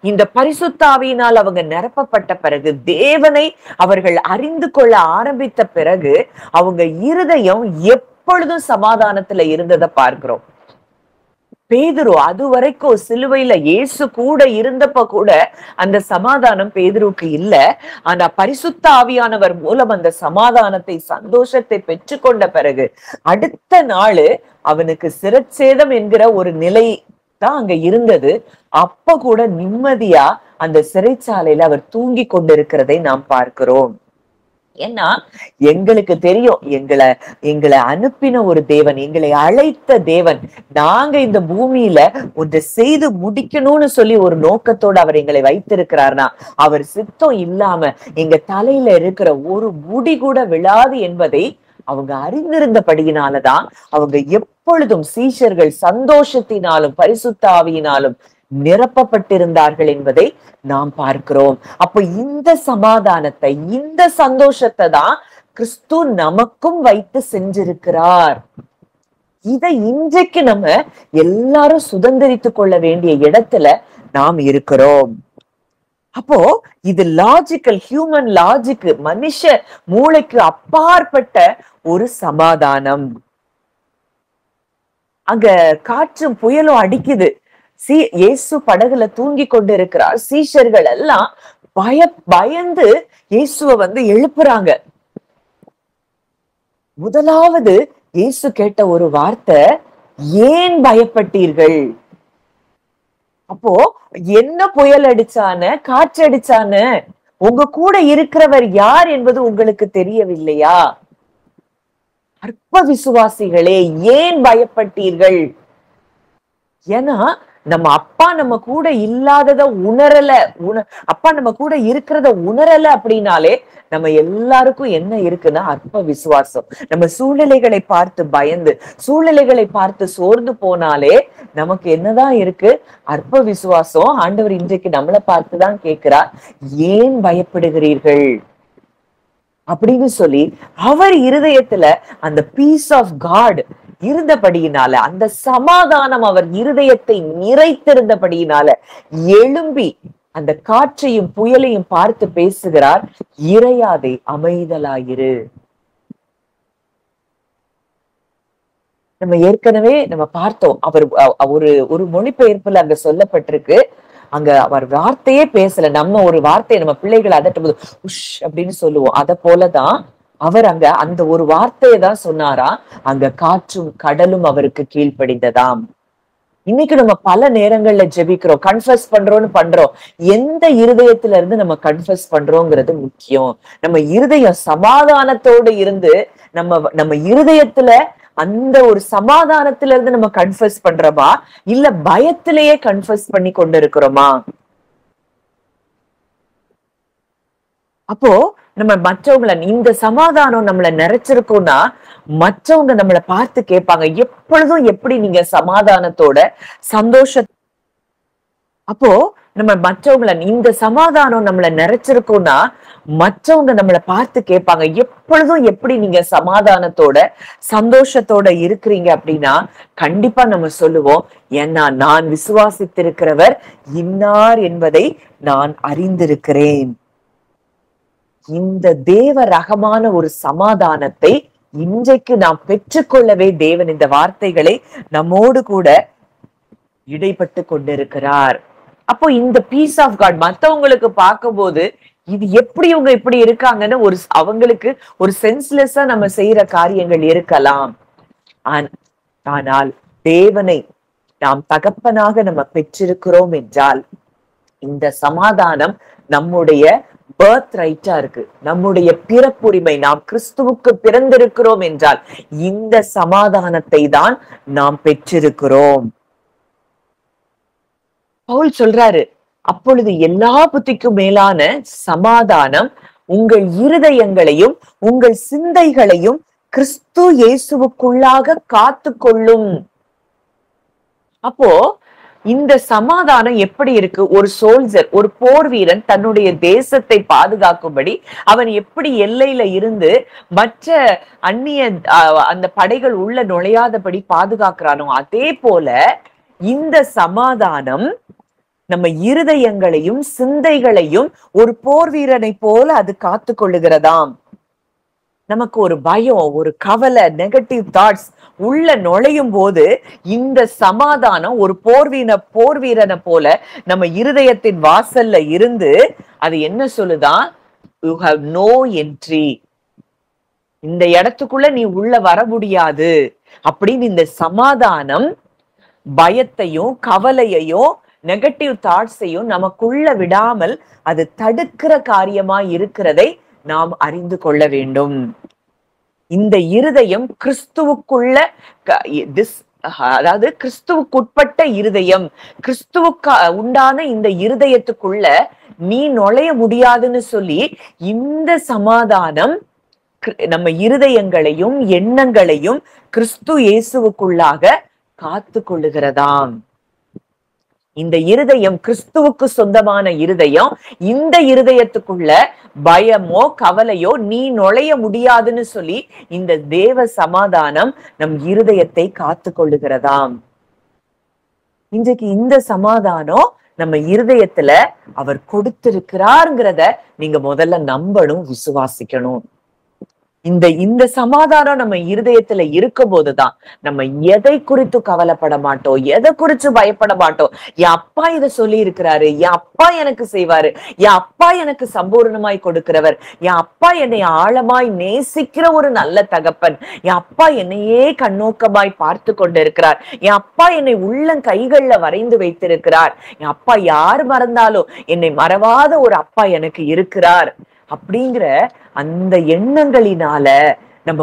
இந்த பரிசுத்த ஆவியினால் அவங்க நிரப்பப்பட்ட பிறகு, தேவனை அவர்கள் அறிந்து கொள்ள ஆரம்பித்த பிறகு அவங்க இருதயம் எப்பொழுதும் சமாதானத்துல இருந்ததை பார்க்கிறோம். பேதுரு அது வரைக்கும் சிலுவையில இயேசு கூட இருந்தப்ப கூட அந்த சமாதானம் பேதுருக்கு இல்ல. ஆனா பரிசுத்த ஆவியானவர் மூலம் அந்த சமாதானத்தை, சந்தோஷத்தை பெற்றுக்கொண்ட பிறகு அடுத்த நாள் அவனுக்கு சிரச்சேதம் என்கிற ஒரு நிலை தான் அங்க இருந்தது. அப்ப கூட நிம்மதியா அந்த சிறைச்சாலையில அவர் தூங்கி கொண்டிருக்கிறதை நாம் பார்க்கிறோம். ஏன்னா எங்களுக்கு தெரியும், எங்களை அனுப்பின ஒரு தேவன், எங்களை அழைத்த தேவன், நாங்க இந்த பூமியில ஒன்றை செய்து முடிக்கணும்னு சொல்லி ஒரு நோக்கத்தோடு அவர் எங்களை வைத்திருக்கிறார்னா அவர் சித்தம் இல்லாம எங்க தலையில இருக்கிற ஒரு முடி கூட விழாது என்பதை அவங்க அறிந்திருந்தபடியினாலதான் அவங்க எப்பொழுதும் சீஷர்கள் சந்தோஷத்தினாலும் பரிசுத்த ஆவியினாலும் நிரப்பப்பட்டிருந்தார்கள் என்பதை நாம் பார்க்கிறோம். அப்ப இந்த சமாதானத்தை, இந்த சந்தோஷத்தை தான் கிறிஸ்து நமக்கும் வைத்து செஞ்சிருக்கிறார். இதை இன்றைக்கு நம்ம எல்லாரும் சுதந்திரித்துக் கொள்ள வேண்டிய இடத்துல நாம் இருக்கிறோம். அப்போ இது லாஜிக்கல், ஹியூமன் லாஜிக், மனுஷ மூளைக்கு அப்பாற்பட்ட ஒரு சமாதானம். அங்க காற்றும் புயலும் அடிக்குது. இயேசு படகுல தூங்கி கொண்டு இருக்கிறார். சீஷர்கள் எல்லாம் பயந்து இயேசுவை எழுப்புறாங்க. முதலாவது இயேசு கேட்ட ஒரு வார்த்தை, ஏன் பயப்பட்டீர்கள்? அப்போ என்ன புயல் அடிச்சான, காற்று அடிச்சான, உங்க கூட இருக்கிறவர் யார் என்பது உங்களுக்கு தெரியவில்லையா? அற்ப விசுவாசிகளே, ஏன் பயப்பட்டீர்கள்? ஏன்னா நம்ம அப்பா நம்ம கூட இல்லாதத உணரல, அப்பா நம்ம கூட இருக்கிறத உணரல அப்படின்னாலே நம்ம எல்லாருக்கும் என்ன இருக்குன்னா அற்ப விசுவாசம். நம்ம சூழ்நிலைகளை பார்த்து பயந்து, சூழ்நிலைகளை பார்த்து சோர்ந்து போனாலே நமக்கு என்னதான் இருக்கு? அற்ப விசுவாசம். ஆண்டவர் இன்றைக்கு நம்மளை பார்த்துதான் கேட்கிறார், ஏன் பயப்படுகிறீர்கள் அப்படின்னு சொல்லி. அவர் இருதயத்துல அந்த பீஸ் ஆஃப் காட் இருந்தபடியினால, அந்த சமாதானம் அவர் இருதயத்தை நிறைத்திருந்தபடியினால எழும்பி அந்த காற்றையும் புயலையும் பார்த்து பேசுகிறார், இறையாதே, அமைதலாயிரு. நம்ம ஏற்கனவே நம்ம பார்த்தோம், அவர் ஒரு மொழிபெயர்ப்புல அங்க சொல்லப்பட்டிருக்கு, அங்க அவர் வார்த்தையே பேசல. நம்ம ஒரு வார்த்தையை நம்ம பிள்ளைகளை அதட்டும் போது உஷ் அப்படின்னு சொல்லுவோம், அத போலதான் அவர் அங்க அந்த ஒரு வார்த்தையை தான் சொன்னாரா, அங்க காற்றும் கடலும் அவருக்கு கீழ்ப்படிந்ததாம். இன்னைக்கு நம்ம பல நேரங்கள்ல ஜெபிக்கிறோம், கன்ஃபஸ் பண்றோம். எந்த இருதயத்துல இருந்து நம்ம கன்ஃபஸ் பண்றோங்கிறது முக்கியம். நம்ம இருதயம் சமாதானத்தோடு இருந்து நம்ம நம்ம இருதயத்துல அந்த ஒரு சமாதானத்துல இருந்து நம்ம கன்ஃபஸ் பண்றோமா, இல்ல பயத்திலேயே கன்ஃபஸ் பண்ணி கொண்டு இருக்கிறோமா? அப்போ நம்ம மற்றவங்கள இந்த சமாதானம் நம்மள நிறைச்சிருக்கோம்னா மற்றவங்க நம்மள பார்த்து கேட்பாங்க, எப்பொழுதும் எப்படி நீங்க சமாதானத்தோட சந்தோஷ அப்போ நம்ம மற்றவங்கள இந்த சமாதானம் நம்மள நிறைச்சிருக்கோம்னா மற்றவங்க நம்மள பார்த்து கேட்பாங்க, எப்பொழுதும் எப்படி நீங்க சமாதானத்தோட சந்தோஷத்தோட இருக்கிறீங்க அப்படின்னா கண்டிப்பா நம்ம சொல்லுவோம், ஏன்னா நான் விசுவாசித்திருக்கிறவர் இன்னார் என்பதை நான் அறிந்திருக்கிறேன். இந்த தேவ ரகமான ஒரு சமாதானத்தை இன்றைக்கு நாம் பெற்றுக்கொள்ளவே தேவன் இந்த வார்த்தைகளை நம்மோடு கூட இடைப்பட்டு கொண்டிருக்கிறார். அப்போ இந்த பீஸ் ஆஃப் காட் மத்தவங்களுக்கு பார்க்கும்போது இது எப்படி இவங்க இப்படி இருக்காங்கன்னு அவங்களுக்கு ஒரு சென்ஸ்லெஸ்ஸா நம்ம செய்யற காரியங்கள் இருக்கலாம். ஆனால் தேவனை நாம் தகப்பனாக நம்ம பெற்றிருக்கிறோம் என்றால் இந்த சமாதானம் நம்முடைய பர்த் ரைட்டா இருக்கு, நம்முடைய பிறப்புரிமை. நாம் கிறிஸ்துவுக்கு பிறந்திருக்கிறோம் என்றால் இந்த சமாதானத்தை தான் நாம் பெற்றிருக்கிறோம். பவுல் சொல்றாரு, அப்பொழுது எல்லா புத்திக்கும் மேலான சமாதானம் உங்கள் இருதயங்களையும் உங்கள் சிந்தைகளையும் கிறிஸ்து இயேசுவுக்குள்ளாக காத்து கொள்ளும். அப்போ இந்த சமாதானம் எப்படி இருக்கு? ஒரு சோல்ஜர், ஒரு போர் வீரன் தன்னுடைய தேசத்தை பாதுகாக்கும்படி அவன் எப்படி எல்லையில இருந்து மற்ற அந்நிய அந்த படைகள் உள்ள நுழையாதபடி பாதுகாக்கிறானோ அதே போல இந்த சமாதானம் நம்ம இருதயங்களையும் சிந்தைகளையும் ஒரு போர் வீரனை போல அது காத்து கொள்ளுகிறதாம். நமக்கு ஒரு பயம், ஒரு கவலை, நெகட்டிவ் தாட்ஸ் உள்ள நுழையும் போது இந்த சமாதானம் ஒரு போர் வீரனை போல நம்ம இருதயத்தின் வாசல்ல இருந்து அது என்ன சொல்லுதான், யூ ஹவ் நோ என்ட்ரி, இந்த இடத்துக்குள்ள நீ உள்ள வர முடியாது அப்படின்னு இந்த சமாதானம் பயத்தையும் கவலையையும் நெகட்டிவ் தாட்ஸையும் நமக்குள்ள விடாமல் அது தடுக்கிற காரியமா இருக்கிறதை நாம் அறிந்து கொள்ள வேண்டும். இந்த இருதயம் கிறிஸ்துவுக்குள்ள அதாவது கிறிஸ்துவுக்குட்பட்ட இருதயம், கிறிஸ்துவுக்கு உண்டான இந்த இருதயத்துக்குள்ள நீ நுழைய முடியாதுன்னு சொல்லி இந்த சமாதானம் நம்ம இருதயங்களையும் எண்ணங்களையும் கிறிஸ்து இயேசுவுக்குள்ளாக காத்து கொள்ளுகிறதாம். இந்த இருதயம் கிறிஸ்துவுக்கு சொந்தமான இருதயம். இந்த இருதயத்துக்குள்ள பயமோ கவலையோ நீ நுழைய முடியாதுன்னு சொல்லி இந்த தேவ சமாதானம் நம் இருதயத்தை காத்து கொள்ளுகிறதாம். இன்றைக்கு இந்த சமாதானம் நம்ம இருதயத்துல அவர் கொடுத்திருக்கிறார்ங்கிறத நீங்க முதல்ல நம்பணும், விசுவாசிக்கணும். இந்த சமாதானம் நம்ம இருதயத்துல இருக்கும் போதுதான் நம்ம எதை குறித்து கவலைப்பட மாட்டோம், எதை குறித்து பயப்பட மாட்டோம். என் அப்பா இதை சொல்லி இருக்கிறாரு, என் அப்பா எனக்கு செய்வாரு, என் அப்பா எனக்கு சம்பூர்ணமாய் கொடுக்கிறவர், என் அப்பா என்னை ஆழமாய் நேசிக்கிற ஒரு நல்ல தகப்பன், என் அப்பா என்னையே கண்ணோக்கமாய் பார்த்து கொண்டிருக்கிறார், என் அப்பா என்னை உள்ளங்கைகள்ல வரைந்து வைத்திருக்கிறார், என் அப்பா யார் மறந்தாலும் என்னை மறவாத ஒரு அப்பா எனக்கு இருக்கிறார் அப்படிங்கிற அந்த எண்ணங்களினால நம்ம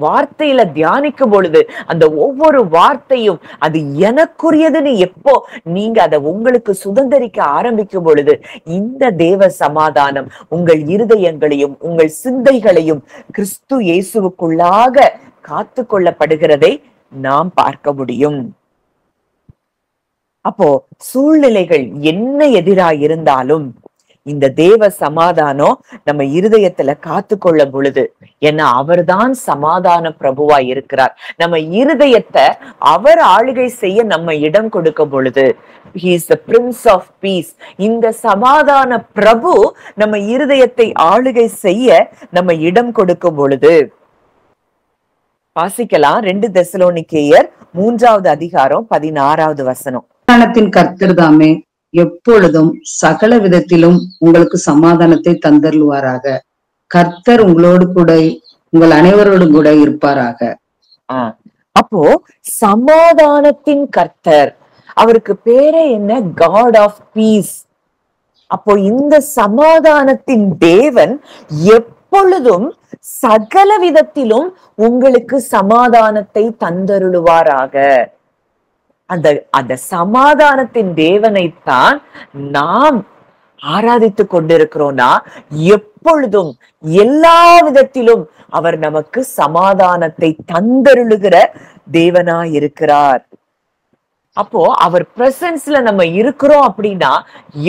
வார்த்தையில தியானிக்கும் பொழுது அந்த ஒவ்வொரு வார்த்தையும் அது எனக்குரியதுன்னு எப்போ நீங்க அதை உங்களுக்கு சுதந்திரிக்க ஆரம்பிக்கும் பொழுது இந்த தேவ சமாதானம் உங்கள் இருதயங்களையும் உங்கள் சிந்தைகளையும் கிறிஸ்து இயேசுவுக்குள்ளாக காத்து கொள்ளப்படுகிறதை நாம் பார்க்க முடியும். அப்போ சூழ்நிலைகள் என்ன எதிராக இருந்தாலும் இந்த தேவ சமாதானம் நம்ம இருதயத்துல காத்து கொள்ள பொழுது, ஏன்னா அவர்தான் சமாதான பிரபுவா இருக்கிறார். நம்ம இருதயத்தை அவர் ஆளுகை செய்ய நம்ம இடம் கொடுக்கும் பொழுது, he is the prince of peace, இந்த சமாதான பிரபு நம்ம இருதயத்தை ஆளுகை செய்ய நம்ம இடம் கொடுக்கும் பொழுது வாசிக்கலாம். 2 தெசலோனிக்கேயர் 3வது அதிகாரம் 16வது வசனம். கர்த்தர் தாமே எப்பொழுதும் சகல விதத்திலும் உங்களுக்கு சமாதானத்தை தந்தருள்வாராக. கர்த்தர் உங்களோடு கூட உங்கள் அனைவரோடும் கூட இருப்பாராக. அப்போ சமாதானத்தின் கர்த்தர், அவருக்கு பேரே என்ன? God of peace. அப்போ இந்த சமாதானத்தின் தேவன் எப்பொழுதும் சகல விதத்திலும் உங்களுக்கு சமாதானத்தை தந்தருளுவாராக. அந்த அந்த சமாதானத்தின் தேவனைத்தான் நாம் ஆராதித்துக் கொண்டிருக்கிறோம்னா, எப்பொழுதும் எல்லா விதத்திலும் அவர் நமக்கு சமாதானத்தை தந்தருளுகிற தேவனாய் இருக்கிறார். அப்போ அவர் பிரசன்ஸ்ல நம்ம இருக்கிறோம் அப்படின்னா,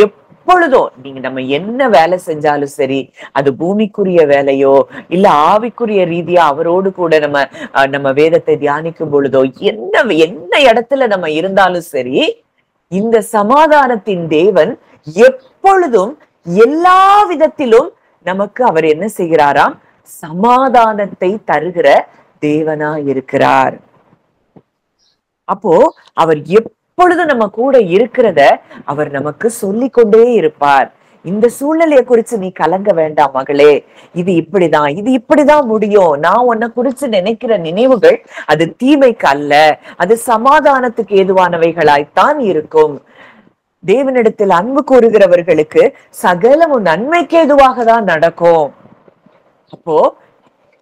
எப்பொழுதும் நீங்க நம்ம என்ன வேலை செஞ்சாலும் சரி, அது பூமிக்குரிய வேலையோ இல்ல ஆவிக்குரிய ரீதியா அவரோடு கூட நம்ம வேதத்தை தியானிக்கும் பொழுதோ, என்ன இடத்துல நம்ம இருந்தாலும் சரி, இந்த சமாதானத்தின் தேவன் எப்பொழுதும் எல்லா விதத்திலும் நமக்கு அவர் என்ன செய்கிறாராம்? சமாதானத்தை தருகிற தேவனா இருக்கிறார். அப்போ அவர் எப்பொழுதும் நம்ம கூட இருக்கிறத அவர் நமக்கு சொல்லிக் கொண்டே இருப்பார். இந்த சூழ்நிலையை குறிச்சு நீ கலங்க வேண்டாம் மகளே, இது இப்படிதான் முடியும். நான் உன்னை குறிச்சு நினைக்கிற நினைவுகள் அது தீமைக்கு அல்ல, அது சமாதானத்துக்கு ஏதுவானவைகளாய்த்தான் இருக்கும். தேவனிடத்தில் அன்பு கூறுகிறவர்களுக்கு சகலமும் நன்மைக்கு ஏதுவாக தான் நடக்கும். அப்போ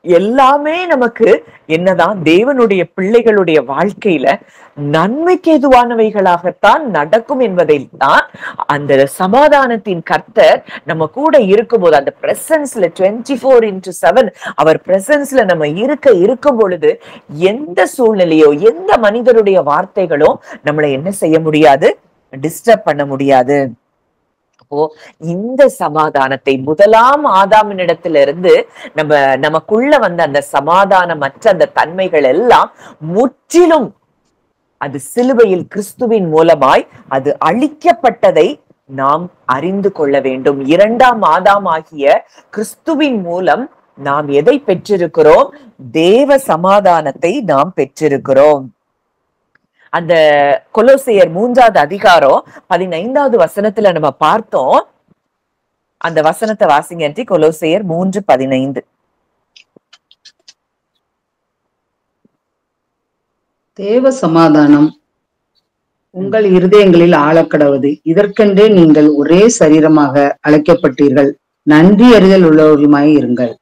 எல்லாமே நமக்கு என்னதான் தேவனுடைய பிள்ளைகளுடைய வாழ்க்கையில நன்மைக்கு ஏதுவானவைகளாகத்தான் நடக்கும் என்பதை தான் அந்த சமாதானத்தின் கர்த்தர் நம்ம கூட இருக்கும்போது, அந்த பிரசன்ஸ்ல 24/7 அவர் பிரசன்ஸ்ல நம்ம இருக்கும் பொழுது, எந்த சூழ்நிலையோ எந்த மனிதருடைய வார்த்தைகளோ நம்மளை என்ன செய்ய முடியாது? டிஸ்டர்ப் பண்ண முடியாது. அப்போ இந்த சமாதானத்தை முதலாம் ஆதாமினிடத்திலிருந்து நமக்குள்ள வந்த அந்த சமாதானமற்ற அந்த தன்மைகள் எல்லாம் முற்றிலும் அது சிலுவையில் கிறிஸ்துவின் மூலமாய் அது அழிக்கப்பட்டதை நாம் அறிந்து கொள்ள வேண்டும். இரண்டாம் ஆதாம் ஆகிய கிறிஸ்துவின் மூலம் நாம் எதை பெற்றிருக்கிறோம்? தேவ சமாதானத்தை நாம் பெற்றிருக்கிறோம். அந்த கொலோசையர் 3வது அதிகாரம் 15வது வசனத்துல நம்ம பார்த்தோம். அந்த வசனத்தை வாசிங்க. கொலோசையர் 3:15. தேவ சமாதானம் உங்கள் இருதயங்களில் ஆழக்கடவது, இதற்கென்றே நீங்கள் ஒரே சரீரமாக அழைக்கப்பட்டீர்கள், நன்றி அறிதல் உள்ளவர்களுமாய் இருங்கள்.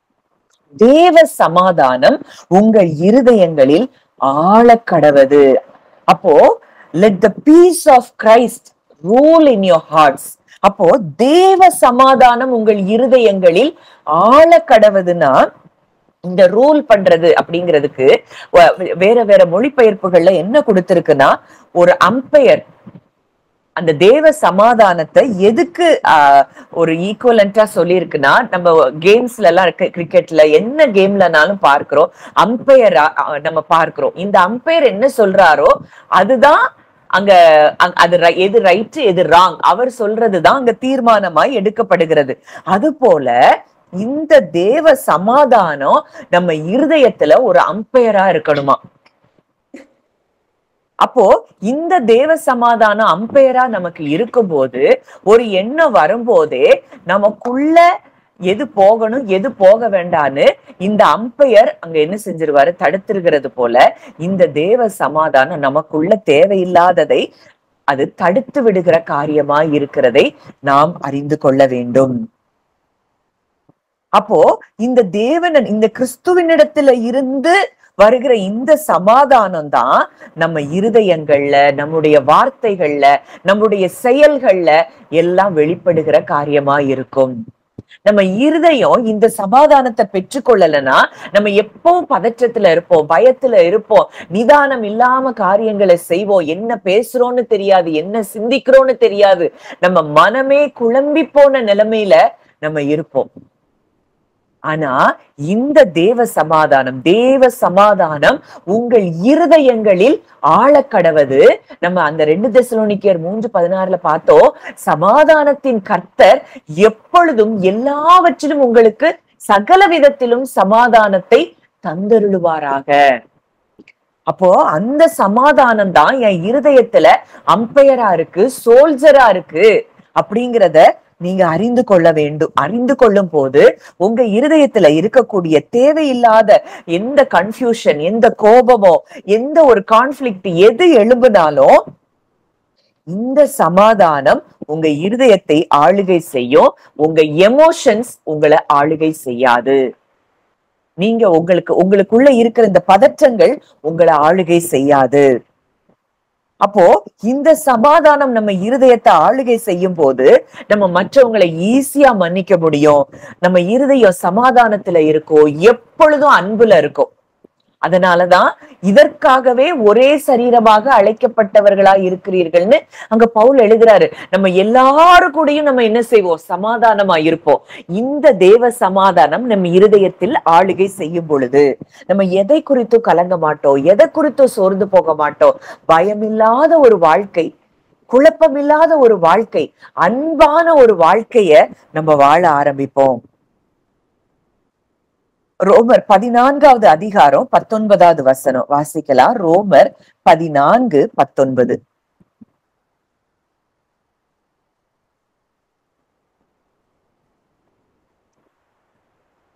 தேவ சமாதானம் உங்கள் இருதயங்களில் ஆழக்கடவது. அப்போ let the peace of Christ rule in your hearts. அப்போ தேவ சமாதானம் உங்கள் இருதயங்களில் ஆழக்கடவுதுன்னா, இந்த ரூல் பண்றது அப்படிங்கிறதுக்கு வேற வேற மொழிபெயர்ப்புகள்ல என்ன கொடுத்திருக்குன்னா, ஒரு அம்பையர் அந்த தேவ சமாதானத்தை எதுக்கு ஒரு ஈக்குவலண்டா சொல்லி இருக்குன்னா, நம்ம கேம்ஸ்ல எல்லாம் கிரிக்கெட்ல என்ன கேம்லனாலும் பார்க்கிறோம், அம்பையரா நம்ம பார்க்கிறோம். இந்த அம்பையர் என்ன சொல்றாரோ அதுதான் அங்க அது எது ரைட் எது ராங் அவர் சொல்றதுதான் அங்க தீர்மானமாய் எடுக்கப்படுகிறது. அது போல இந்த தேவ சமாதானம் நம்ம இருதயத்துல ஒரு அம்பையரா இருக்கணுமா. அப்போ இந்த தேவ சமாதானம் அம்பையரா நமக்கு இருக்கும்போது, ஒரு எண்ணம் வரும்போதே நமக்குள்ள எது போகணும் எது போக வேண்டான்னு இந்த அம்பையர் அங்க என்ன செஞ்சிருவாரு? தடுத்திருக்கிறது போல இந்த தேவ சமாதானம் நமக்குள்ள தேவையில்லாததை அது தடுத்து விடுகிற காரியமாய் இருக்கிறதை நாம் அறிந்து கொள்ள வேண்டும். அப்போ இந்த இந்த கிறிஸ்துவினிடத்துல இருந்து வருகிற இந்த சமாதானம் தான் நம்ம இருதயங்கள்ல, நம்முடைய வார்த்தைகள்ல, நம்முடைய செயல்கள்ல எல்லாம் வெளிப்படுகிற காரியமா இருக்கும். நம்ம இருதயம் இந்த சமாதானத்தை பெற்றுக்கொள்ளலைன்னா நம்ம எப்பவும் பதற்றத்துல இருப்போம், பயத்துல இருப்போம், நிதானம் இல்லாம காரியங்களை செய்வோம், என்ன பேசுறோம்னு தெரியாது, என்ன சிந்திக்கிறோம்னு தெரியாது, நம்ம மனமே குழம்பி போன நிலைமையில நம்ம இருப்போம். ஆனா இந்த தேவ சமாதானம் உங்கள் இருதயங்களில் ஆழக்கடவது. நம்ம அந்த 2 தெசலோனிக்கேயர் 3:16 பார்த்தோம், சமாதானத்தின் கர்த்தர் எப்பொழுதும் எல்லாவற்றிலும் உங்களுக்கு சகல விதத்திலும் சமாதானத்தை தந்தருளுவாராக. அப்போ அந்த சமாதானம் தான் என் இருதயத்துல அம்பையரா இருக்கு, சோல்ஜரா இருக்கு அப்படிங்கிறத நீங்க அறிந்து கொள்ளும் போது உங்க இருதயத்துல இருக்கக்கூடிய தேவையில்லாத எந்த கன்ஃபியூஷன், எந்த கோபமோ, எந்த ஒரு கான்ஃபிளிக்ட் எது எழும்பினாலும் இந்த சமாதானம் உங்க இருதயத்தை ஆளுகை செய்யும். உங்க எமோஷன்ஸ் உங்களை ஆளுகை செய்யாது. நீங்க உங்களுக்குள்ள இருக்கிற இந்த பதற்றங்கள் உங்களை ஆளுகை செய்யாது. அப்போ இந்த சமாதானம் நம்ம இருதயத்தை ஆளுகை செய்யும் போது நம்ம மற்றவங்களை ஈஸியா மன்னிக்க முடியும். நம்ம இருதயம் சமாதானத்துல இருக்கும், எப்பொழுதும் அன்புல இருக்கும். அதனாலதான் இதற்காகவே ஒரே சரீரமாக அழைக்கப்பட்டவர்களா இருக்கிறீர்கள்னு அங்க பவுல் எழுதுறாரு. நம்ம எல்லாரு கூடயும் நம்ம என்ன செய்வோம்? சமாதானமா இருப்போம். இந்த தேவ சமாதானம் நம்ம இருதயத்தில் ஆளுகை செய்யும் பொழுது நம்ம எதை குறித்தும் கலங்க மாட்டோம், எதை குறித்தும் சோர்ந்து போக மாட்டோம். பயமில்லாத ஒரு வாழ்க்கை, குழப்பமில்லாத ஒரு வாழ்க்கை, அன்பான ஒரு வாழ்க்கைய நம்ம வாழ ஆரம்பிப்போம். ரோமர் 14வது அதிகாரம் 19வது வசனம் வாசிக்கலாம். ரோமர் 14:19.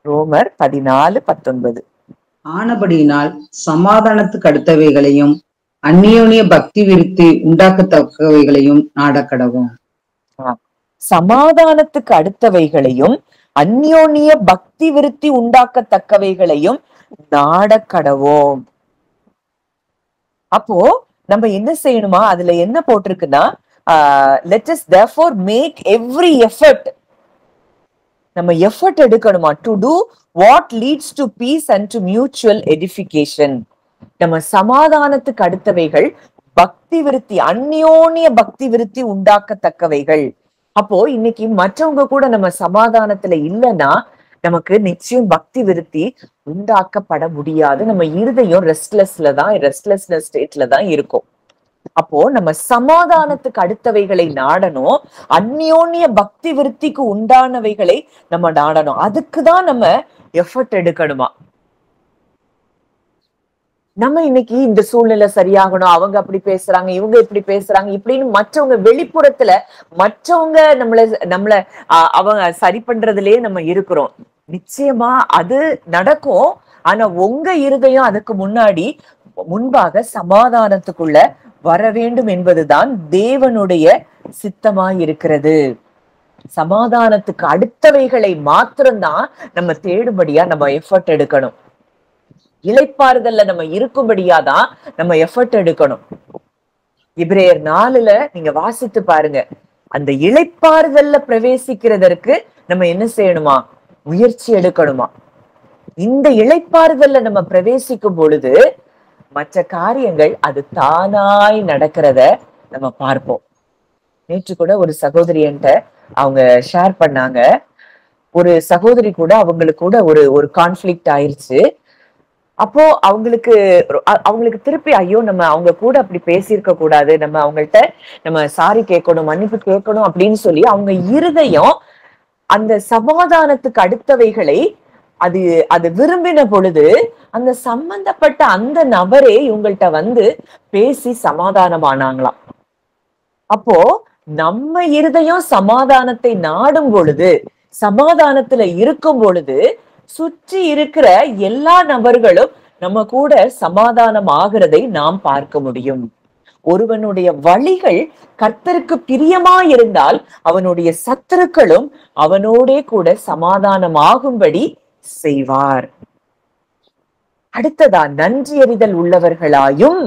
ரோமர் 14:19. ஆனபடியினால் சமாதானத்துக்கு அடுத்தவைகளையும் அந்நியோனிய பக்தி விருத்தி உண்டாக்கத்தக்கவைகளையும் நாடக்கடவும். சமாதானத்துக்கு அடுத்தவைகளையும் அந்யோன்ய பக்தி விருத்தி உண்டாக்கத்தக்கவைகளையும் நாடக்கடவோம். அப்போ நம்ம என்ன செய்யணுமா? அதுல என்ன போட்டிருக்குன்னா, let us therefore make every effort. நம்ம எஃபர்ட் எடுக்கணுமா? to do what leads to peace and to mutual edification. நம்ம சமாதானத்துக்கு அடுத்தவைகள் பக்தி விருத்தி, அந்யோன்ய பக்தி விருத்தி உண்டாக்கத்தக்கவைகள். அப்போ இன்னைக்கு மற்றவங்க கூட நம்ம சமாதானத்துல இல்லைன்னா நமக்கு நிச்சயம் பக்தி விருத்தி உண்டாக்கப்பட முடியாது. நம்ம இருதயம் ரெஸ்ட்லெஸ்னஸ் ஸ்டேட்ல தான் இருக்கும். அப்போ நம்ம சமாதானத்துக்கு அடுத்தவைகளை நாடணும், அந்யோன்ய பக்தி விருத்திக்கு உண்டானவைகளை நம்ம நாடணும். அதுக்குதான் நம்ம எஃபர்ட் எடுக்கணுமா? நம்ம இன்னைக்கு இந்த சூழ்நிலை சரியாகணும், அவங்க அப்படி பேசுறாங்க, இவங்க இப்படி பேசுறாங்க இப்படின்னு மற்றவங்க வெளிப்புறத்துல மற்றவங்க நம்மள அவங்க சரி பண்றதுலயே நம்ம இருக்கிறோம். நிச்சயமா அது நடக்கும். ஆனா உங்க இருதயம் அதுக்கு முன்பாக சமாதானத்துக்குள்ள வர வேண்டும் என்பதுதான் தேவனுடைய சித்தமாய் இருக்கிறது. சமாதானத்துக்கு அடுத்தவைகளை மாத்திரம்தான் நம்ம தேடும்படியா நம்ம எஃபர்ட் எடுக்கணும். இளைப்பாறுதல்ல நம்ம இருக்கும்படியாதான் நம்ம எஃபர்ட் எடுக்கணும். எபிரேயர் 4ல நீங்க வாசித்து பாருங்க. அந்த இளைப்பாறுதல்ல பிரவேசிக்கிறதற்கு நம்ம என்ன செய்யணுமா? முயற்சி எடுக்கணுமா? இந்த இளைப்பாறுதல்ல நம்ம பிரவேசிக்கும் பொழுது மற்ற காரியங்கள் அது தானாய் நடக்கிறத நம்ம பார்ப்போம். நேற்று கூட ஒரு சகோதரி என்கிட்ட அவங்க ஷேர் பண்ணாங்க. ஒரு சகோதரி கூட அவங்களுக்கு கூட ஒரு கான்ஃபிளிக்ட் ஆயிருச்சு. அப்போ அவங்களுக்கு திருப்பி ஐயோ நம்ம அவங்க கூட அப்படி பேசியிருக்க கூடாது, நம்ம அவங்கள்ட்ட நம்ம சாரி கேட்கணும், மன்னிப்பு கேட்கணும் அப்படின்னு சொல்லி அவங்க இருதயம் அந்த சமாதானத்துக்கு அடுத்தவைகளை அது விரும்பின பொழுது அந்த சம்பந்தப்பட்ட அந்த நபரே இவங்கள்ட்ட வந்து பேசி சமாதானமானாங்களாம். அப்போ நம்ம இருதயம் சமாதானத்தை நாடும் பொழுது, சமாதானத்துல இருக்கும் பொழுது சுற்றி இருக்கிற எல்லா நபர்களும் நம்ம கூட சமாதானம் ஆகிறதை நாம் பார்க்க முடியும். ஒருவனுடைய வழிகள் கர்த்தருக்கு பிரியமா இருந்தால் அவனுடைய சத்துருக்களும் அவனோடே கூட சமாதானம் ஆகும்படி செய்வார். அடுத்ததா நன்றி அறிதல் உள்ளவர்களாயும்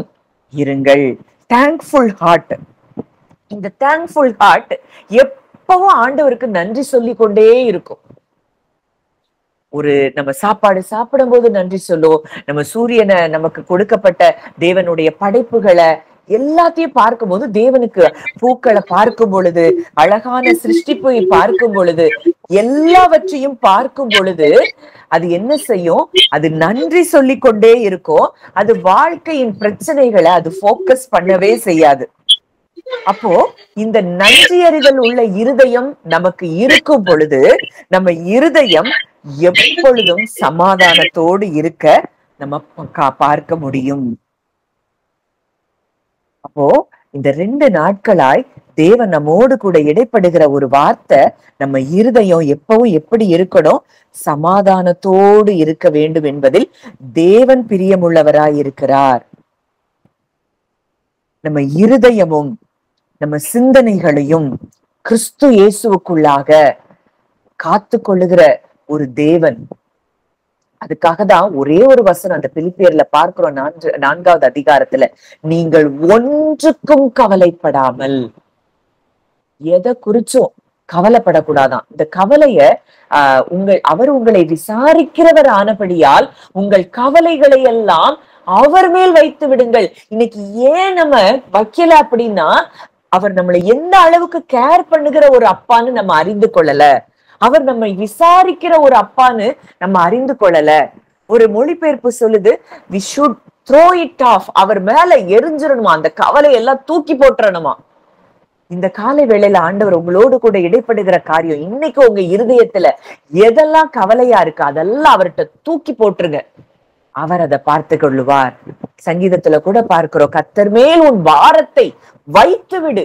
இருங்கள். Thankful heart. இந்த தேங்க்ஃபுல் ஹார்ட் எப்பவும் ஆண்டவருக்கு நன்றி சொல்லி கொண்டே இருக்கும். நம்ம சாப்பாடு சாப்பிடும் போது நன்றி சொல்லுவோம். நம்ம சூரியனை நமக்கு கொடுக்கப்பட்ட தேவனுடைய படைப்புகளை எல்லாத்தையும் பார்க்கும் போது, தேவனுக்கு பூக்களை பார்க்கும் பொழுது, அழகான சிருஷ்டிப்பை பார்க்கும் பொழுது, எல்லாவற்றையும் பார்க்கும் பொழுது அது என்ன செய்யும்? அது நன்றி சொல்லி கொண்டே இருக்கும். அது வாழ்க்கையின் பிரச்சனைகளை அது போக்கஸ் பண்ணவே செய்யாது. அப்போ இந்த நன்றி அறிதல் உள்ள இருதயம் நமக்கு இருக்கும் பொழுது நம்ம இருதயம் எப்பொழுதும் சமாதானத்தோடு இருக்க நம்ம பார்க்க முடியும். அப்போ இந்த 2 நாட்களாய் தேவன் நம்மோடு கூட இடைப்படுகிற ஒரு வார்த்தை, நம்ம இருதயம் எப்பவும் எப்படி இருக்கணும்? சமாதானத்தோடு இருக்க வேண்டும் என்பதில் தேவன் பிரியமுள்ளவராய் இருக்கிறார். நம்ம இருதயமும் நம்ம சிந்தனைகளையும் கிறிஸ்து இயேசுவுக்குள்ளாக காத்து கொள்ளுகிற ஒரு தேவன். அதுக்காக தான் ஒரே ஒரு வசனம் அந்த பிலிப்பியர்ல பார்க்கிறோம், 4வது அதிகாரத்துல, நீங்கள் ஒன்றுக்கும் கவலைப்படாமல். எதை குறிச்சும் கவலைப்படக்கூடாதான். இந்த கவலைய அவர் உங்களை விசாரிக்கிறவர் ஆனபடியால் உங்கள் கவலைகளை எல்லாம் அவர் மேல் வைத்து விடுங்கள். இன்னைக்கு ஏன் நம்ம வைக்கல அப்படின்னா, அவர் நம்மளை எந்த அளவுக்கு கேர் பண்ணுகிற ஒரு அப்பான்னு நம்ம அறிந்து கொள்ளல. அவர் நம்மை விசாரிக்கிற ஒரு அப்பான்னு நம்ம அறிந்து கொள்ளல. ஒரு மொழிபெயர்ப்பு சொல்லுது, we should throw it off. அவர் மேல எரிஞ்சிடணுமா, அந்த கவலை எல்லாம் தூக்கி போட்டுறணுமா. இந்த காலை வேளையில ஆண்டவர் உங்களோடு கூட இடைப்படுகிற காரியம், இன்னைக்கு உங்க இருதயத்துல எதெல்லாம் கவலையா இருக்கு அதெல்லாம் அவர்கிட்ட தூக்கி போட்டுருங்க. அவர் அதை பார்த்து கொள்ளுவார். சங்கீதத்துல கூட பார்க்கிறோம், கர்த்தர் மேல் உன் பாரத்தை வைத்து விடு,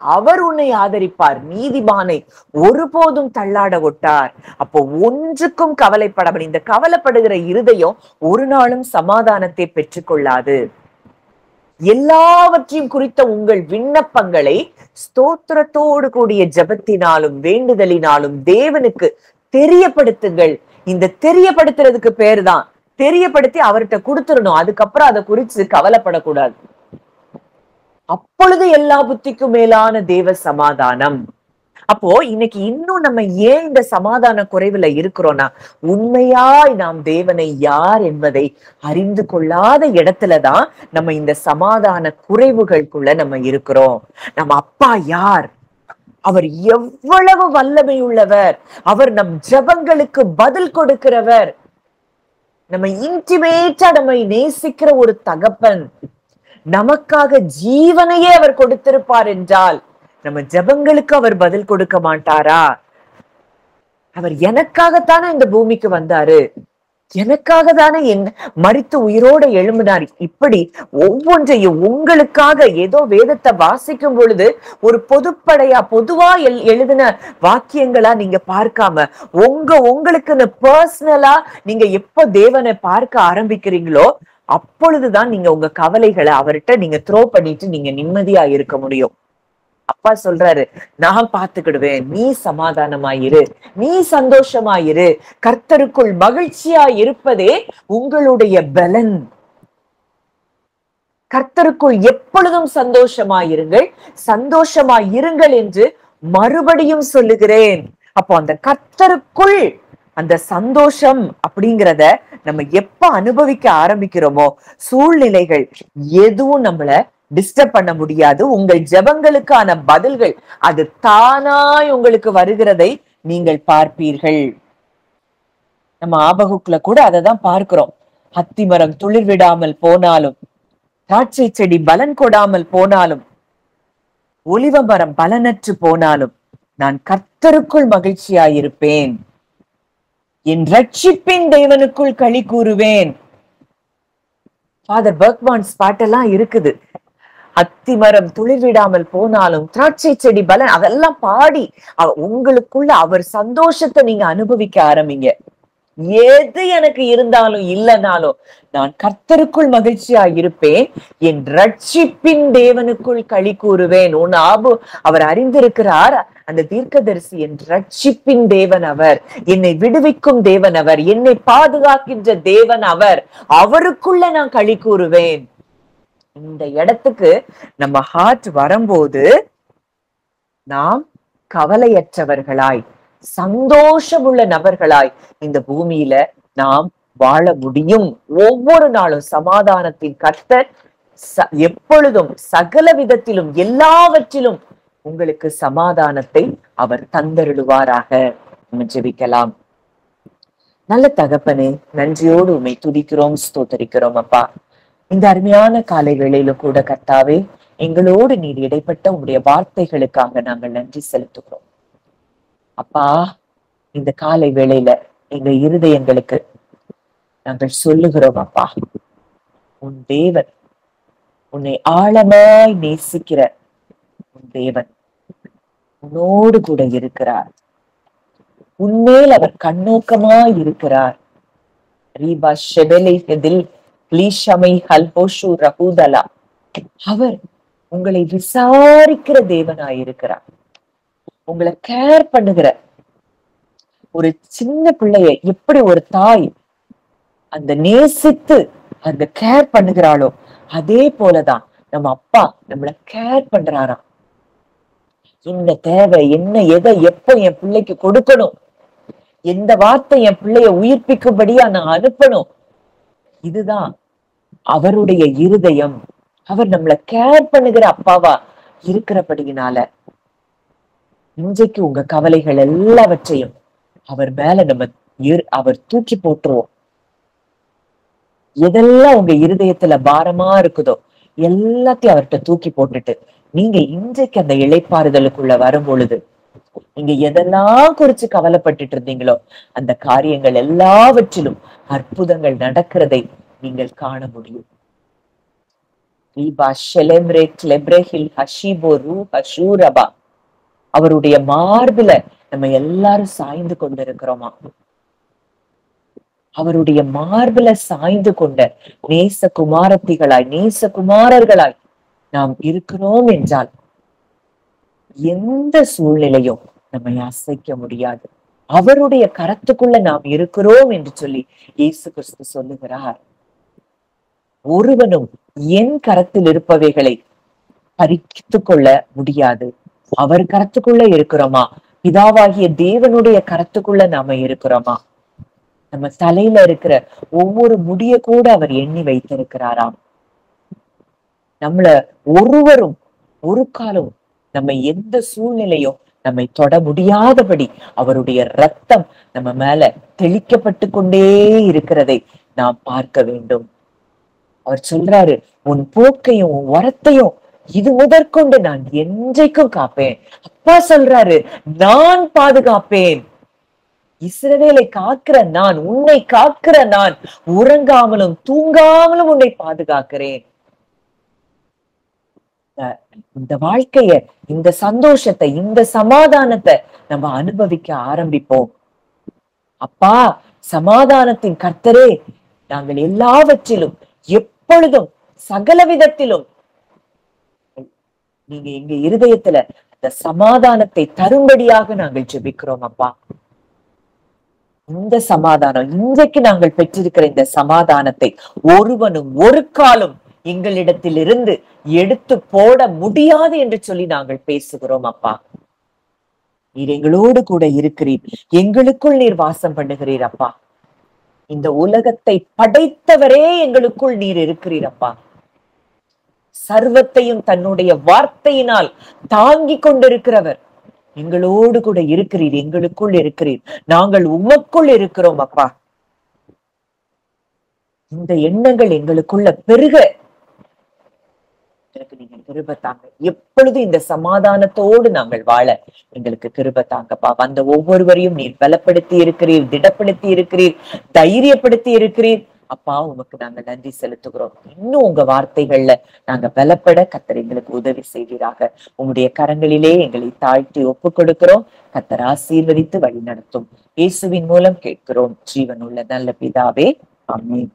அவர் உன்னை ஆதரிப்பார், நீதிமானை ஒருபோதும் தள்ளாட ஒட்டார். அப்போ ஒன்றுக்கும் கவலைப்படாமல், இந்த கவலைப்படுகிற இருதயம் ஒரு நாளும் சமாதானத்தை பெற்றுக்கொள்ளாது. எல்லாவற்றையும் குறித்த உங்கள் விண்ணப்பங்களை ஸ்தோத்திரத்தோடு கூடிய ஜெபத்தினாலும் வேண்டுதலினாலும் தேவனுக்கு தெரியப்படுத்துங்கள். இந்த தெரியப்படுத்துறதுக்கு பேருதான், தெரியப்படுத்தி அவர்கிட்ட கொடுத்துடணும். அதுக்கப்புறம் அதை குறிச்சு கவலைப்படக்கூடாது. அப்பொழுது எல்லா புத்திக்கும் மேலான தேவ சமாதானம். அப்போ இன்னைக்கு இன்னும் நம்ம ஏன் இந்த சமாதான குறைவுல இருக்கிறோம்னா, உண்மையாய் நாம் தேவனை யார் என்பதை அறிந்து கொள்ளாத இடத்துலதான் நம்ம இந்த சமாதான குறைவுகளுக்குள்ள நம்ம இருக்கிறோம். நம்ம அப்பா யார், அவர் எவ்வளவு வல்லமை உள்ளவர், அவர் நம் ஜெபங்களுக்கு பதில் கொடுக்கிறவர், நம்ம இன்டிமேட்டா நம்மை நேசிக்கிற ஒரு தகப்பன், நமக்காக ஜீவனையே அவர் கொடுத்திருப்பார் என்றால் நம்ம ஜெபங்களுக்கு அவர் பதில் கொடுக்க மாட்டாரா? அவர் எனக்காகத்தானே இந்த பூமிக்கு வந்தாரு, எனக்காக தானே மரித்து உயிரோட எழும்பினார். இப்படி ஒவ்வொன்றையும் உங்களுக்காக ஏதோ வேதத்தை வாசிக்கும் பொழுது ஒரு பொதுவா எழுதின வாக்கியங்களா நீங்க பார்க்காம, உங்களுக்குன்னு பர்சனலா நீங்க எப்ப தேவனை பார்க்க ஆரம்பிக்கிறீங்களோ அப்பொழுதுதான் நீங்க உங்க கவலைகளை அவர்கிட்ட நீங்க த்ரோ பண்ணிட்டு நீங்க நிம்மதியா இருக்க முடியும். அப்பா சொல்றாரு, நான் பார்த்துக்கிடுவேன், நீ சமாதானமாயிரு, நீ சந்தோஷமாயிரு, கர்த்தருக்குள் மகிழ்ச்சியா இருப்பதே உங்களுடைய பலன். கர்த்தருக்குள் எப்பொழுதும் சந்தோஷமாயிருங்கள், சந்தோஷமாயிருங்கள் என்று மறுபடியும் சொல்லுகிறேன். அப்போ அந்த கர்த்தருக்குள் அந்த சந்தோஷம் அப்படிங்கிறத நம்ம எப்ப அனுபவிக்க ஆரம்பிக்கிறோமோ, சூழ்நிலைகள் எதுவும் நம்மள டிஸ்டர்ப் பண்ண முடியாது. உங்கள் ஜெபங்களுக்கான பதில்கள் அது தானாய் உங்களுக்கு வருகிறதை நீங்கள் பார்ப்பீர்கள். நம்ம ஆபகுக்குல கூட அததான் பார்க்கிறோம். அத்திமரம் துளிர் விடாமல் போனாலும், திராட்சை செடி பலன் கொடாமல் போனாலும், ஒலிவ மரம் பலனற்று போனாலும், நான் கர்த்தருக்குள் மகிழ்ச்சியாயிருப்பேன், என் ரட்சிப்பின் தேவனுக்குள் களி கூறுவேன். ஃபாதர் பர்க்மான்ஸ் பாட்டெல்லாம் இருக்குது. அத்திமரம் துளிர் விடாமல் போனாலும், திராட்சை செடி பலன், அதெல்லாம் பாடி உங்களுக்குள்ள அவர் சந்தோஷத்தை நீங்க அனுபவிக்க ஆரம்பிங்க. எது எனக்கு இருந்தாலும் இல்லைனாலும் நான் கர்த்தருக்குள் மகிழ்ச்சியா இருப்பேன், என் ரட்சிப்பின் தேவனுக்குள் களி கூறுவேன். அவர் அறிந்திருக்கிறார், அந்த தீர்க்கதரிசி என் ரட்சிப்பின் தேவன் அவர், என்னை விடுவிக்கும் தேவன் அவர், என்னை பாதுகாக்கின்ற தேவன் அவர், அவருக்குள்ள நான் களி கூறுவேன். இந்த இடத்துக்கு நம்ம ஹார்ட் வரும்போது நாம் கவலையற்றவர்களாய் சந்தோஷமுள்ள நபர்களாய் இந்த பூமியில நாம் வாழ முடியும். ஒவ்வொரு நாளும் சமாதானத்தின் கர்த்தர் எப்பொழுதும் சகல விதத்திலும் எல்லாவற்றிலும் உங்களுக்கு சமாதானத்தை அவர் தந்தருளுவாராக. நம்ம ஜெபிக்கலாம். நல்ல தகப்பனே, நன்றியோடு உம்மை துதிக்கிறோம், ஸ்தோத்தரிக்கிறோம். அப்பா, இந்த அருமையான காலை வேளையில கூட கர்த்தாவே, எங்களோடு நீர் இடைப்பட்ட உங்களுடைய வார்த்தைகளுக்காக நாங்கள் நன்றி செலுத்துகிறோம். அப்பா, இந்த காலை வேளையில எங்க இருதயங்களுக்கு நாங்கள் சொல்லுகிறோம், அப்பா, உன் தேவன் உன்னை ஆழமாய் நேசிக்கிற உன் தேவன் உன்னோடு கூட இருக்கிறார். உன்மேல் அவர் கண்ணோக்கமா இருக்கிறார். ரீபா ஷெபெலை ஹெதில் லீஷமை ஹல்போஷு ரஹூதலா. அவர் உங்களை விசாரிக்கிற தேவனாயிருக்கிறார். உங்களை கேர் பண்ணுகிற ஒரு சின்ன பிள்ளைய எப்படி ஒரு தாய் அந்த நேசித்து அந்த கேர் பண்ணுகிறாளோ அதே போலதான் நம்ம அப்பா நம்மள கேர் பண்றாராம். என்ன தேவை, என்ன எதை எப்போ என் பிள்ளைக்கு கொடுக்கணும், எந்த வார்த்தை என் பிள்ளைய உயிர்ப்பிக்கும்படியா நான் அனுப்பணும், இதுதான் அவருடைய இருதயம். அவர் நம்மள கேர் பண்ணுகிற அப்பாவா இருக்கிறபடியினால இன்றைக்கு உங்க கவலைகள் எல்லாவற்றையும் அவர் மேல நம்ம அவர் தூக்கி போட்டுருவோம். எதெல்லாம் உங்க இருதயத்துல பாரமா இருக்குதோ எல்லாத்தையும் அவர்கிட்ட தூக்கி போட்டுட்டு நீங்க இன்றைக்கு அந்த இளைப்பாறுதலுக்குள்ள வரும் பொழுது நீங்க எதெல்லாம் குறிச்சு கவலைப்பட்டுட்டு இருந்தீங்களோ அந்த காரியங்கள் எல்லாவற்றிலும் அற்புதங்கள் நடக்கிறதை நீங்கள் காண முடியும். அவருடைய மார்பில நம்ம எல்லாரும் சாய்ந்து கொண்டிருக்கிறோமா? அவருடைய மார்பில சாய்ந்து கொண்ட நேச குமாரத்திகளாய் நேச குமாரர்களாய் நாம் இருக்கிறோம் என்றால் எந்த சூழ்நிலையும் நம்மை அசைக்க முடியாது. அவருடைய கரத்துக்குள்ள நாம் இருக்கிறோம் என்று சொல்லி இயேசு கிறிஸ்து சொல்லுகிறார். ஒருவனும் என் கரத்தில் இருப்பவைகளை பறித்துக் கொள்ள முடியாது. அவர் கரத்துக்குள்ள இருக்கிறோமா? பிதாவாகிய தேவனுடைய கரத்துக்குள்ள நாம இருக்கிறோமா? நம்ம தலையில இருக்கிற ஒவ்வொரு முடிய கூட அவர் எண்ணி வைத்திருக்கிறாராம். நம்மள ஒருவரும் ஒரு காலம் நம்ம எந்த சூழ்நிலையும் நம்மை தொட முடியாதபடி அவருடைய ரத்தம் நம்ம மேல தெளிக்கப்பட்டு கொண்டே இருக்கிறதை நாம் பார்க்க வேண்டும். அவர் சொல்றாரு, உன் போக்கையும் உன் வரத்தையும் இது முதற்கொண்டு நான் என்றைக்கும் காப்பேன். அப்பா சொல்றாரு, நான் பாதுகாப்பேன். இஸ்ரவேலை காக்கிற நான், உன்னை காக்கிற நான், உறங்காமலும் தூங்காமலும் உன்னை பாதுகாக்கிறேன். இந்த வாழ்க்கைய, இந்த சந்தோஷத்தை, இந்த சமாதானத்தை நம்ம அனுபவிக்க ஆரம்பிப்போம். அப்பா சமாதானத்தின் கர்த்தரே, நாங்கள் எல்லாவற்றிலும் எப்பொழுதும் சகல விதத்திலும் நீங்க எங்க இருதயத்துல அந்த சமாதானத்தை தரும்படியாக நாங்கள் ஜெபிக்கிறோம். அப்பா, இந்த சமாதானம், இன்றைக்கு நாங்கள் பெற்றிருக்கிற இந்த சமாதானத்தை ஒருவனும் ஒரு காலம் எங்களிடத்தில் இருந்து எடுத்து போட முடியாது என்று சொல்லி நாங்கள் பேசுகிறோம். அப்பா, நீர் எங்களோடு கூட இருக்கிறீர், எங்களுக்குள் நீர் வாசம் பண்ணுகிறீர். அப்பா, இந்த உலகத்தை படைத்தவரே எங்களுக்குள் நீர் இருக்கிறீர். அப்பா, சர்வத்தையும் தன்னுடைய வார்த்தையினால் தாங்கி கொண்டிருக்கிறவர் எங்களோடு கூட இருக்கிறீர், எங்களுக்குள் இருக்கிறீர், நாங்கள் உமக்குள் இருக்கிறோம். அப்பா, இந்த எண்ணங்கள் எங்களுக்குள்ள பெருக எனக்கு நீங்க கிருபை தாங்க. எப்பொழுதும் இந்த சமாதானத்தோடு நாங்கள் வாழ எங்களுக்கு கிருபை தாங்கப்பா. வந்த ஒவ்வொருவரையும் நீர் பலப்படுத்தி இருக்கிறீர், திடப்படுத்தி இருக்கிறீர், தைரியப்படுத்தி இருக்கிறீர். அப்பா, உமக்கு நாங்க நன்றி செலுத்துகிறோம். இன்னும் உங்க வார்த்தைகள்ல நாங்க பலப்பட கர்த்தர் எங்களுக்கு உதவி செய்வீராக. உங்களுடைய கரங்களிலே எங்களை தாழ்த்தி ஒப்பு கொடுக்கிறோம். கர்த்தர் ஆசீர்வதித்து வழி நடத்தும். இயேசுவின் மூலம் கேட்கிறோம் ஜீவனுள்ள நல்ல பிதாவே, ஆமென்.